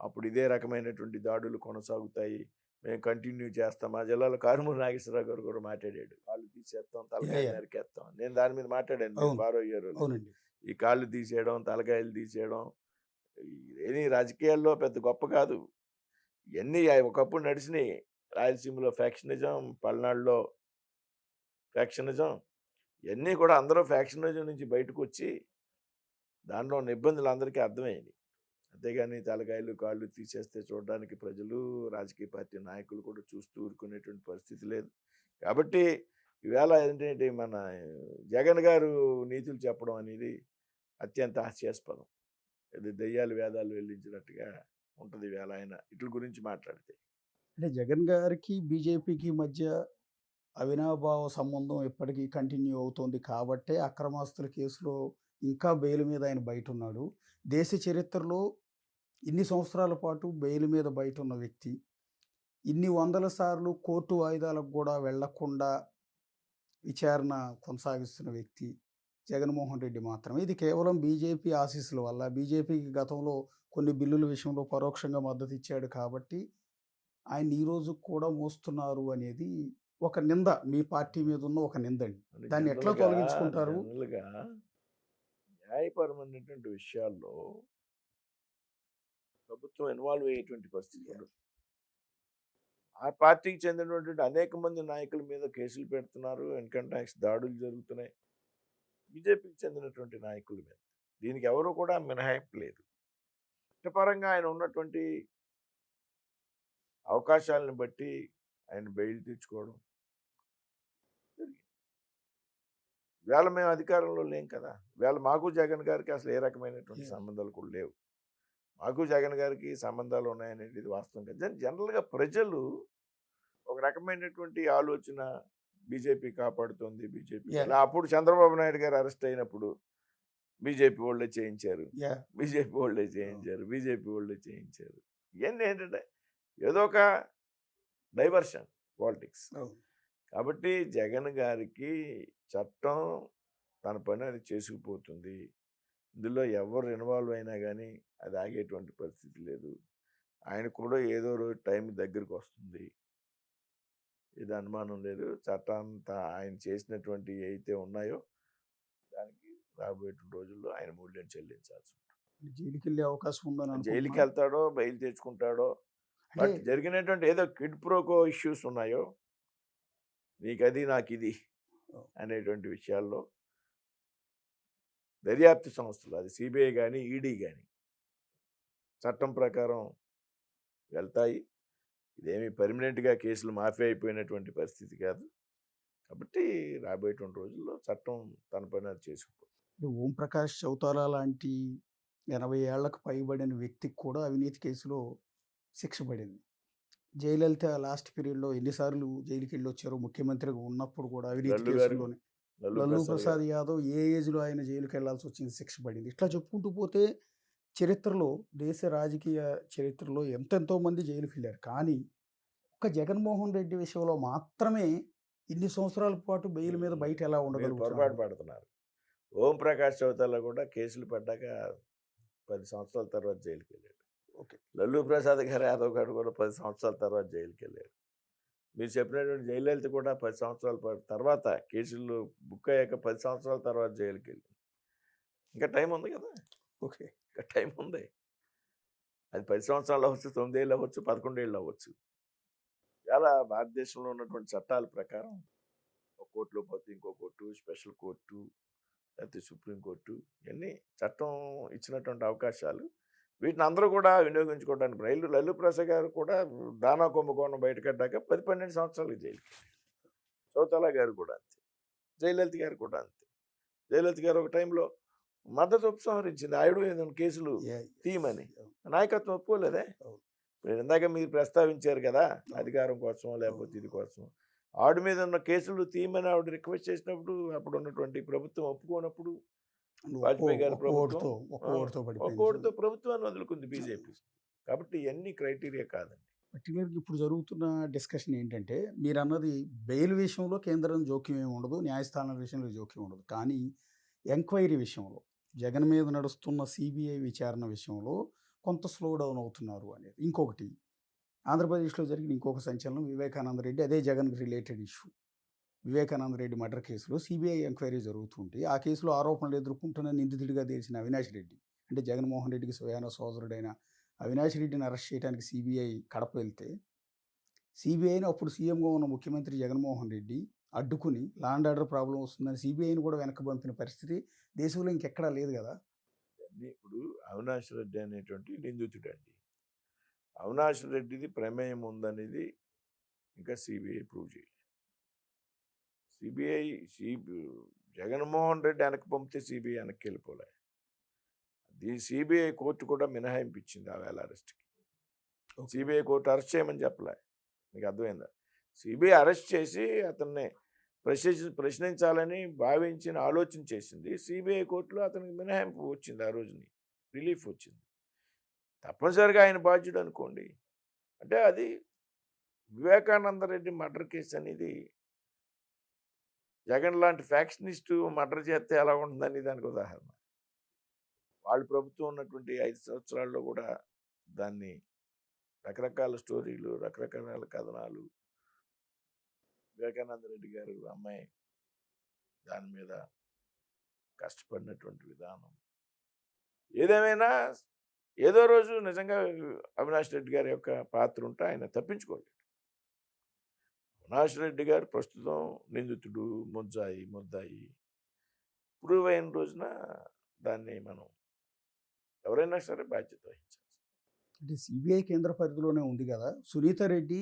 అప్పుడు ఇదే రకమైనటువంటి దాడులు కొనసాగుతాయి, మేము కంటిన్యూ చేస్తాం. మా జిల్లాలో కారుమూరి నాగేశ్వరరావు గారు కూడా మాట్లాడాడు, కాళ్ళు తీసేస్తాం, తలకాయలు నరికేస్తాం. నేను దాని మీద మాట్లాడాను బారో అయ్యారు. ఈ కాళ్ళు తీసేయడం, తలకాయలు తీసేయడం ఏది రాజకీయాల్లో పెద్ద గొప్ప కాదు. ఇవన్నీ ఒకప్పుడు నడిచినాయి. రాయలసీమలో ఫ్యాక్షనిజం, పల్నాడులో ఫ్యాక్షనిజం, ఇవన్నీ కూడా అందరూ ఫ్యాక్షనిజం నుంచి బయటకు వచ్చి దానిలో ఉన్న ఇబ్బందులు అందరికీ అర్థమైంది. అంతేగాని తలకాయలు కాళ్ళు తీసేస్తే చూడడానికి ప్రజలు, రాజకీయ పార్టీ నాయకులు కూడా చూస్తూ ఊరుకునేటువంటి పరిస్థితి లేదు. కాబట్టి ఈవేళ ఏంటంటే మన జగన్ గారు నీతులు చెప్పడం అనేది అత్యంత హాస్యాస్పదం. ఇది దెయ్యాలు వేదాలు వెల్లించినట్టుగా ఉంటుంది ఈవేళ ఆయన ఇట్ల గురించి మాట్లాడితే. అంటే జగన్ గారికి బీజేపీకి మధ్య అవినాభావ సంబంధం ఎప్పటికీ కంటిన్యూ అవుతోంది కాబట్టే అక్రమాస్తుల కేసులో ఇంకా బెయిల్ మీద ఆయన బయట ఉన్నాడు. దేశ చరిత్రలో ఇన్ని సంవత్సరాల పాటు బెయిల్ మీద బయట ఉన్న వ్యక్తి, ఇన్ని వందల సార్లు కోర్టు వాయిదాలకు కూడా వెళ్లకుండా విచారణ కొనసాగిస్తున్న వ్యక్తి జగన్మోహన్ రెడ్డి మాత్రమే. ఇది కేవలం బీజేపీ ఆశీస్సుల వల్ల, బీజేపీకి గతంలో కొన్ని బిల్లుల విషయంలో పరోక్షంగా మద్దతు ఇచ్చాడు కాబట్టి ఆయన ఈ రోజు కూడా మోస్తున్నారు అనేది ఒక నింద, మీ పార్టీ మీద ఉన్న ఒక నిందండి. దాన్ని ఎట్లా తొలగించుకుంటారు? జనరల్గా న్యాయపరమైనటువంటి విషయాల్లో ప్రభుత్వం ఇన్వాల్వ్ అయ్యేటువంటి పరిస్థితి ఉండదు. ఆ పార్టీకి చెందినటువంటి అనేక మంది నాయకుల మీద కేసులు పెడుతున్నారు, ఇన్కమ్ ట్యాక్స్ దాడులు జరుగుతున్నాయి బీజేపీకి చెందినటువంటి నాయకుల మీద. దీనికి ఎవరు కూడా మినహాయింపు లేదు. చట్టపరంగా ఆయన ఉన్నటువంటి అవకాశాలను బట్టి ఆయన బెయిల్ తెచ్చుకోవడం జరిగింది. వేళ మేము అధికారంలో లేం కదా. వేళ మాకు జగన్ గారికి అసలు ఏ రకమైనటువంటి సంబంధాలు కూడా లేవు. మాకు జగన్ గారికి సంబంధాలు ఉన్నాయనేది వాస్తవం కదా. జనరల్గా ప్రజలు ఒక రకమైనటువంటి ఆలోచన బీజేపీ కాపాడుతోంది, బీజేపీ అప్పుడు చంద్రబాబు నాయుడు గారు అరెస్ట్ అయినప్పుడు బీజేపీ వాళ్ళే చేయించారు, బీజేపీ వాళ్ళే చేయించారు, బీజేపీ వాళ్ళే చేయించారు. ఇవన్నీ ఏంటంటే ఏదో ఒక డైవర్షన్ పాలిటిక్స్. కాబట్టి జగన్ గారికి చట్టం తన పని అది చేసుకుపోతుంది. ఇందులో ఎవరు ఇన్వాల్వ్ అయినా కానీ అది ఆగేటువంటి పరిస్థితి లేదు. ఆయన కూడా ఏదో రోజు టైం దగ్గరికి వస్తుంది, ఇది అనుమానం లేదు. చట్టంతా ఆయన చేసినటువంటి అయితే ఉన్నాయో దానికి రాబోయే రోజుల్లో ఆయన మూల్యం చెల్లించాల్సి ఉంటుంది. జైలుకి వెళ్ళే అవకాశం ఉందని జైలుకి వెళ్తాడో బయలు తెచ్చుకుంటాడో, బట్ జరిగినటువంటి ఏదో కిడ్ ప్రోకో ఇష్యూస్ ఉన్నాయో, నీకు అది నాకు ఇది అనేటువంటి విషయాల్లో దర్యాప్తు సంస్థలు, అది సిబిఐ కానీ ఈడీ కానీ చట్టం ప్రకారం వెళ్తాయి. ఇదేమి పర్మనెంట్గా కేసులు మాఫీ అయిపోయినటువంటి పరిస్థితి కాదు. కాబట్టి రాబోయేటువంటి రోజుల్లో చట్టం తన పని అది చేసుకుపోతుంది. ఓంప్రకాష్ చౌతాలా లాంటి 80 ఏళ్లకు పైబడిన వ్యక్తికి కూడా అవినీతి కేసులో శిక్ష పడింది. జయలలిత లాస్ట్ పీరియడ్లో ఎన్నిసార్లు జైలుకి వెళ్ళి వచ్చారో, ముఖ్యమంత్రిగా ఉన్నప్పుడు కూడా అవినీతి కేసులోనే. లల్లూ ప్రసాద్ యాదవ్ ఏ ఏజ్లో ఆయన జైలుకి వెళ్లాల్సి వచ్చింది, శిక్ష పడింది. ఇట్లా చెప్పుకుంటూ పోతే చరిత్రలో, దేశ రాజకీయ చరిత్రలో ఎంతెంతో మంది జైలుకి వెళ్ళారు. కానీ ఒక జగన్మోహన్ రెడ్డి విషయంలో మాత్రమే ఇన్ని సంవత్సరాల పాటు బెయిల్ మీద బయట ఎలా ఉండగలుగుతారు? పొరపాటు పడుతున్నారు. ఓంప్రకాష్ చౌతాలా కూడా కేసులు పడ్డాక 10 సంవత్సరాల తర్వాత జైలుకి వెళ్ళాడు. ఓకే. లల్లూ ప్రసాద్ గారు యాదవ్ గారు కూడా 10 సంవత్సరాల తర్వాత జైలుకి వెళ్ళారు. మీరు చెప్పినటువంటి జయలలిత కూడా 10 సంవత్సరాల తర్వాత కేసులు బుక్ అయ్యాక 10 సంవత్సరాల తర్వాత జైలుకి వెళ్ళింది. ఇంకా టైం ఉంది కదా. ఓకే, ఇంకా టైం ఉంది. అది 10 సంవత్సరాలు అవ్వచ్చు, 9 ఏళ్ళు అవ్వచ్చు, 11 ఏళ్ళు అవ్వచ్చు. చాలా భారతదేశంలో ఉన్నటువంటి చట్టాల ప్రకారం ఒక కోర్టులో పోతే ఇంకో కోర్టు, స్పెషల్ కోర్టు, లేకపోతే సుప్రీంకోర్టు, ఇవన్నీ చట్టం ఇచ్చినటువంటి అవకాశాలు. వీటిని అందరూ కూడా వినియోగించుకోవడానికి లల్లూ ప్రసాద్ గారు కూడా దానా కుంభకోణం బయటకడ్డాక 10-12 సంవత్సరాలు జైలుకి. చౌతాలా గారు కూడా అంతే, జయలలిత గారు కూడా అంతే. జయలలిత గారు ఒక టైంలో మద్దతు ఉపసంహరించింది, ఆవిడ ఏదైనా కేసులు తీయమని. నాయకత్వం ఒప్పుకోలేదే. ఇందాక మీరు ప్రస్తావించారు కదా, అధికారం కోసం లేకపోతే ఇది కోసం. ఆవిడ మీద ఉన్న కేసులు తీయమని ఆవిడ రిక్వెస్ట్ చేసినప్పుడు అప్పుడు ఉన్నటువంటి ప్రభుత్వం ఒప్పుకోనప్పుడు వాజ్పేయి గారి ప్రభుత్వం ఒక్కోటితో ప్రభుత్వాన్ని వదులుకుంది బీజేపీ. కాబట్టి ఇవన్నీ క్రైటీరియా కాదండి. పర్టికులర్గా ఇప్పుడు జరుగుతున్న డిస్కషన్ ఏంటంటే, మీరు అన్నది బెయిల్ విషయంలో కేంద్రం జోక్యం ఏమి ఉండదు, న్యాయస్థానాల విషయంలో జోక్యం ఉండదు. కానీ ఎంక్వైరీ విషయంలో, జగన్ మీద నడుస్తున్న సిబిఐ విచారణ విషయంలో కొంత స్లో డౌన్ అవుతున్నారు అనేది. ఇంకొకటి, ఆంధ్రప్రదేశ్లో జరిగిన ఇంకొక సంచలనం వివేకానంద రెడ్డి, అదే జగన్కి related issue. Vivekananda Reddy murder కేసులో సిబిఐ ఎంక్వైరీ జరుగుతుంటే ఆ కేసులో ఆరోపణలు ఎదుర్కొంటున్న నిందితుడిగా తెలిసిన అవినాష్ రెడ్డి, అంటే జగన్మోహన్ రెడ్డికి స్వయాన సోదరుడైన అవినాష్ రెడ్డిని అరెస్ట్ చేయడానికి సిబిఐ కడప వెళ్తే, సిబిఐని అప్పుడు సీఎంగా ఉన్న ముఖ్యమంత్రి జగన్మోహన్ రెడ్డి అడ్డుకుని లాండ్ ఆర్డర్ ప్రాబ్లం వస్తుందని సిబిఐని కూడా వెనక్కి పంపిన పరిస్థితి దేశంలో ఇంకెక్కడా లేదు కదా. ఇప్పుడు అవినాష్ రెడ్డి అనేటువంటి నిందితుడు అండి. అవినాష్ రెడ్డిది ప్రమేయం ఉందనేది ఇంకా సిబిఐ ప్రూవ్ చేయలేదు. జగన్మోహన్ రెడ్డి వెనక్కి పంపితే సిబిఐ వెనక్కి వెళ్ళిపోలే. సిబిఐ కోర్టు కూడా మినహాయింపు ఇచ్చింది ఆ వేళ అరెస్ట్కి. సిబిఐ కోర్టు అరెస్ట్ చేయమని చెప్పలే. మీకు అర్థమైందా? సిబిఐ అరెస్ట్ చేసి అతన్ని ప్రశ్నించాలని భావించిన ఆలోచన చేసింది. సిబిఐ కోర్టులో అతనికి మినహాయింపు వచ్చింది, ఆ రోజుని రిలీఫ్ వచ్చింది. తప్పనిసరిగా ఆయన బాధ్యుడు అనుకోండి. అంటే అది వివేకానంద రెడ్డి మర్డర్ కేసు అనేది జగన్ లాంటి ఫ్యాక్షనిస్టు మర్డర్ చేస్తే ఎలా ఉంటుందని దానికి ఉదాహరణ. వాళ్ళ ప్రభుత్వం ఉన్నటువంటి 5 సంవత్సరాల్లో కూడా దాన్ని రకరకాల స్టోరీలు, రకరకాల కథనాలు, వివేకానంద రెడ్డి గారు అమ్మాయి దాని మీద కష్టపడినటువంటి విధానం, ఏదేమైనా ఏదో రోజు నిజంగా అవినాష్ రెడ్డి గారి యొక్క పాత్ర ఉంటే ఆయన తప్పించుకోలేడు. అవినాష్ రెడ్డి గారు ప్రస్తుతం నిందితుడు, ముద్దాయి ప్రూవ్ అయిన రోజున దాన్ని మనం ఎవరైనా సరే బాధ్యత వహించాలి. అంటే సిబిఐ కేంద్ర పరిధిలోనే ఉంది కదా. సునీత రెడ్డి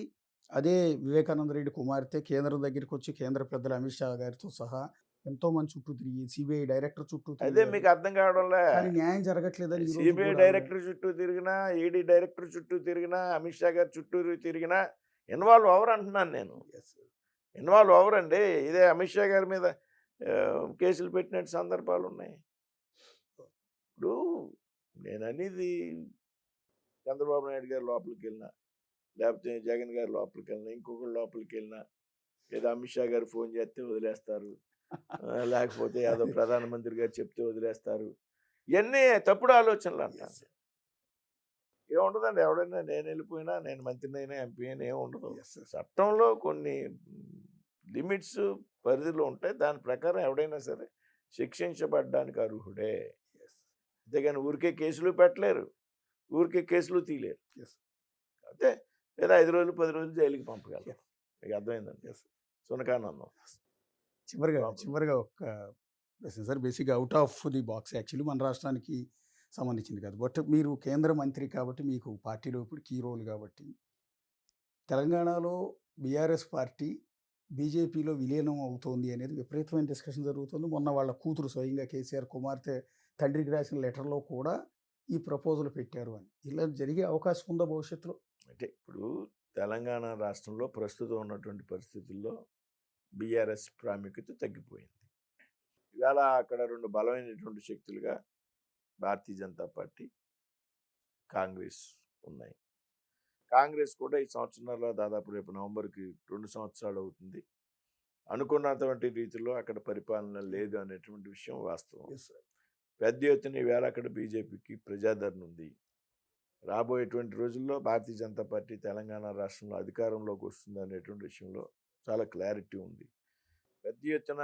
అదే వివేకానంద రెడ్డి కుమార్తె కేంద్రం దగ్గరికి వచ్చి కేంద్ర పెద్దలు అమిత్ షా గారితో సహా ఎంతో మంది చుట్టూ తిరిగి సిబిఐ డైరెక్టర్ చుట్టూ అదే తిరిగారు. మీకు అర్థం కావడంలే. కానీ న్యాయం జరగట్లేదని ఈ రోజు సిబిఐ కూడా డైరెక్టర్ చుట్టూ తిరిగినా, ఈడీ డైరెక్టర్ చుట్టూ తిరిగినా, అమిత్ షా గారి చుట్టూ తిరిగినా ఇన్వాల్వ్ అవరు అంటున్నాను నేను. Yes, sir. ఇన్వాల్వ్ అవరండి. ఇదే అమిత్ షా గారి మీద కేసులు పెట్టిన సందర్భాలు ఉన్నాయి. ఇప్పుడు నేను అనేది చంద్రబాబు నాయుడు గారు లోపలికి వెళ్ళినా, లేకపోతే జగన్ గారు లోపలికి వెళ్ళినా, ఇంకొకరు లోపలికి వెళ్ళినా, లేదా అమిత్ షా గారు ఫోన్ చేస్తే వదిలేస్తారు, లేకపోతే ఏదో ప్రధానమంత్రి గారు చెప్తే వదిలేస్తారు. ఇవన్నీ తప్పుడు ఆలోచనలు అంటాను. ఏముండదండి. ఎవడైనా నేను వెళ్ళిపోయినా, నేను మంత్రినైనా, ఎంపీ అయినా ఏముండదు. Yes, sir. చట్టంలో కొన్ని లిమిట్స్ పరిధిలో ఉంటాయి. దాని ప్రకారం ఎవడైనా సరే శిక్షించబడ్డానికి అర్హుడే. Yes. అంతేగాని ఊరికే కేసులు పెట్టలేరు, ఊరికే కేసులు తీయలేరు. Yes. అయితే లేదా 5 రోజులు 10 రోజులు జైలుకి పంపగలరు. మీకు అర్థమైందండి. Yes. సునకానందం. చివరిగా ఒక ప్రశ్న సార్. బేసిక్గా out of the box actually మన రాష్ట్రానికి సంబంధించింది కాదు. బట్ మీరు కేంద్ర మంత్రి కాబట్టి మీకు పార్టీలో ఇప్పుడు కీ రోల్ కాబట్టి తెలంగాణలో బీఆర్ఎస్ పార్టీ బీజేపీలో విలీనం అవుతోంది అనేది విపరీతమైన డిస్కషన్ జరుగుతుంది. మొన్న వాళ్ళ కూతురు స్వయంగా కేసీఆర్ కుమార్తె తండ్రికి రాసిన లెటర్లో కూడా ఈ ప్రపోజల్ పెట్టారు అని. ఇలా జరిగే అవకాశం ఉందా భవిష్యత్తులో? అంటే ఇప్పుడు తెలంగాణ రాష్ట్రంలో ప్రస్తుతం ఉన్నటువంటి పరిస్థితుల్లో బీఆర్ఎస్ ప్రాముఖ్యత తగ్గిపోయింది. ఇవాళ అక్కడ 2 బలమైనటువంటి శక్తులుగా భారతీయ జనతా పార్టీ, కాంగ్రెస్ ఉన్నాయి. కాంగ్రెస్ కూడా ఈ సంవత్సరంలో దాదాపు రేపు నవంబర్కి 2 సంవత్సరాలు అవుతుంది. అనుకున్నటువంటి రీతిలో అక్కడ పరిపాలన లేదు అనేటువంటి విషయం వాస్తవం. Yes, sir. పెద్ద ఎత్తున ఈవేళ అక్కడ బీజేపీకి ప్రజాదరణ ఉంది. రాబోయేటువంటి రోజుల్లో భారతీయ జనతా పార్టీ తెలంగాణ రాష్ట్రంలో అధికారంలోకి వస్తుంది అనేటువంటి విషయంలో చాలా క్లారిటీ ఉంది. పెద్ద ఎత్తున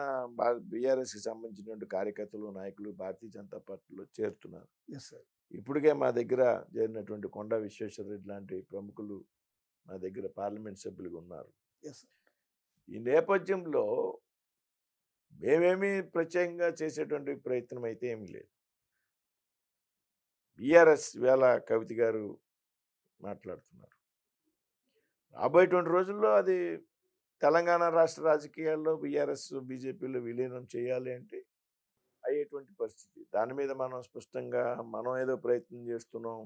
బీఆర్ఎస్కి సంబంధించినటువంటి కార్యకర్తలు, నాయకులు భారతీయ జనతా పార్టీలో చేరుతున్నారు. Yes, sir. ఇప్పటికే మా దగ్గర చేరినటువంటి కొండా విశ్వేశ్వరరెడ్డి లాంటి ప్రముఖులు మా దగ్గర పార్లమెంట్ సభ్యులుగా ఉన్నారు. Yes, sir. ఈ నేపథ్యంలో మేమేమీ ప్రత్యేకంగా చేసేటువంటి ప్రయత్నం అయితే ఏమీ లేదు. బీఆర్ఎస్ వేళ కవిత గారు మాట్లాడుతున్నారు. రాబోయేటువంటి రోజుల్లో అది తెలంగాణ రాష్ట్ర రాజకీయాల్లో బీఆర్ఎస్ బీజేపీలో విలీనం చేయాలి అంటే అయ్యేటువంటి పరిస్థితి. దాని మీద మనం స్పష్టంగా మనం ఏదో ప్రయత్నం చేస్తున్నాం,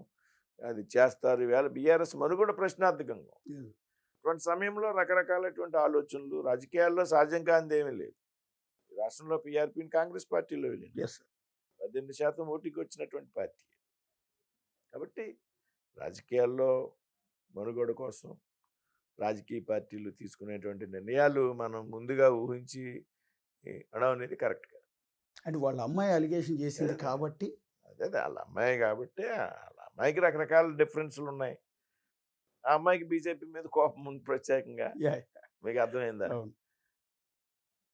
అది చేస్తారు. ఈవేళ బీఆర్ఎస్ మనుగడ ప్రశ్నార్థకంగా. Yes. ఇటువంటి సమయంలో రకరకాలటువంటి ఆలోచనలు రాజకీయాల్లో సహజం కానిది ఏమీ లేదు. రాష్ట్రంలో పీఆర్పీని కాంగ్రెస్ పార్టీలో వెళ్ళింది. Yes, sir. 18% ఓటికి వచ్చినటువంటి పార్టీ. కాబట్టి రాజకీయాల్లో మనుగడ కోసం రాజకీయ పార్టీలు తీసుకునేటువంటి నిర్ణయాలు మనం ముందుగా ఊహించి అనడం అనేది కరెక్ట్ కాదు. అంటే వాళ్ళ అమ్మాయి అలిగేషన్ చేసింది కాబట్టి అదే వాళ్ళ అమ్మాయి కాబట్టి వాళ్ళ అమ్మాయికి రకరకాల డిఫరెన్స్లు ఉన్నాయి. ఆ అమ్మాయికి బీజేపీ మీద కోపం ఉంది ప్రత్యేకంగా. Yeah. మీకు అర్థమైందా? అవును.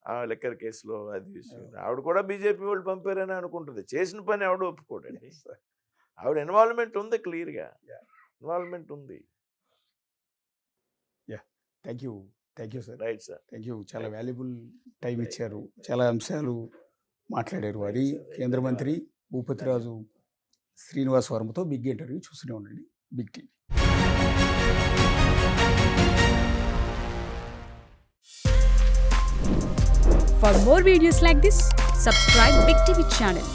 ఆ లిక్కర్ కేసులో అది ఆవిడ కూడా బీజేపీ వాళ్ళు పంపారని అనుకుంటుంది. చేసిన పని ఆవిడ ఒప్పుకోడండి. Yes, sir. ఆవిడ ఇన్వాల్వ్మెంట్ ఉంది, క్లియర్గా Yeah. ఇన్వాల్వ్మెంట్ ఉంది. Thank you sir. Right sir. Thank you. చాలా వాల్యుబుల్ టైం ఇచ్చారు. చాలా అంశాలు మాట్లాడారు. అది కేంద్ర మంత్రి భూపతిరాజు శ్రీనివాస్ వర్మతో బిగ్ ఇంటర్వ్యూ చూస్తూనే ఉండండి big TV. For more videos like this, subscribe Big TV channel.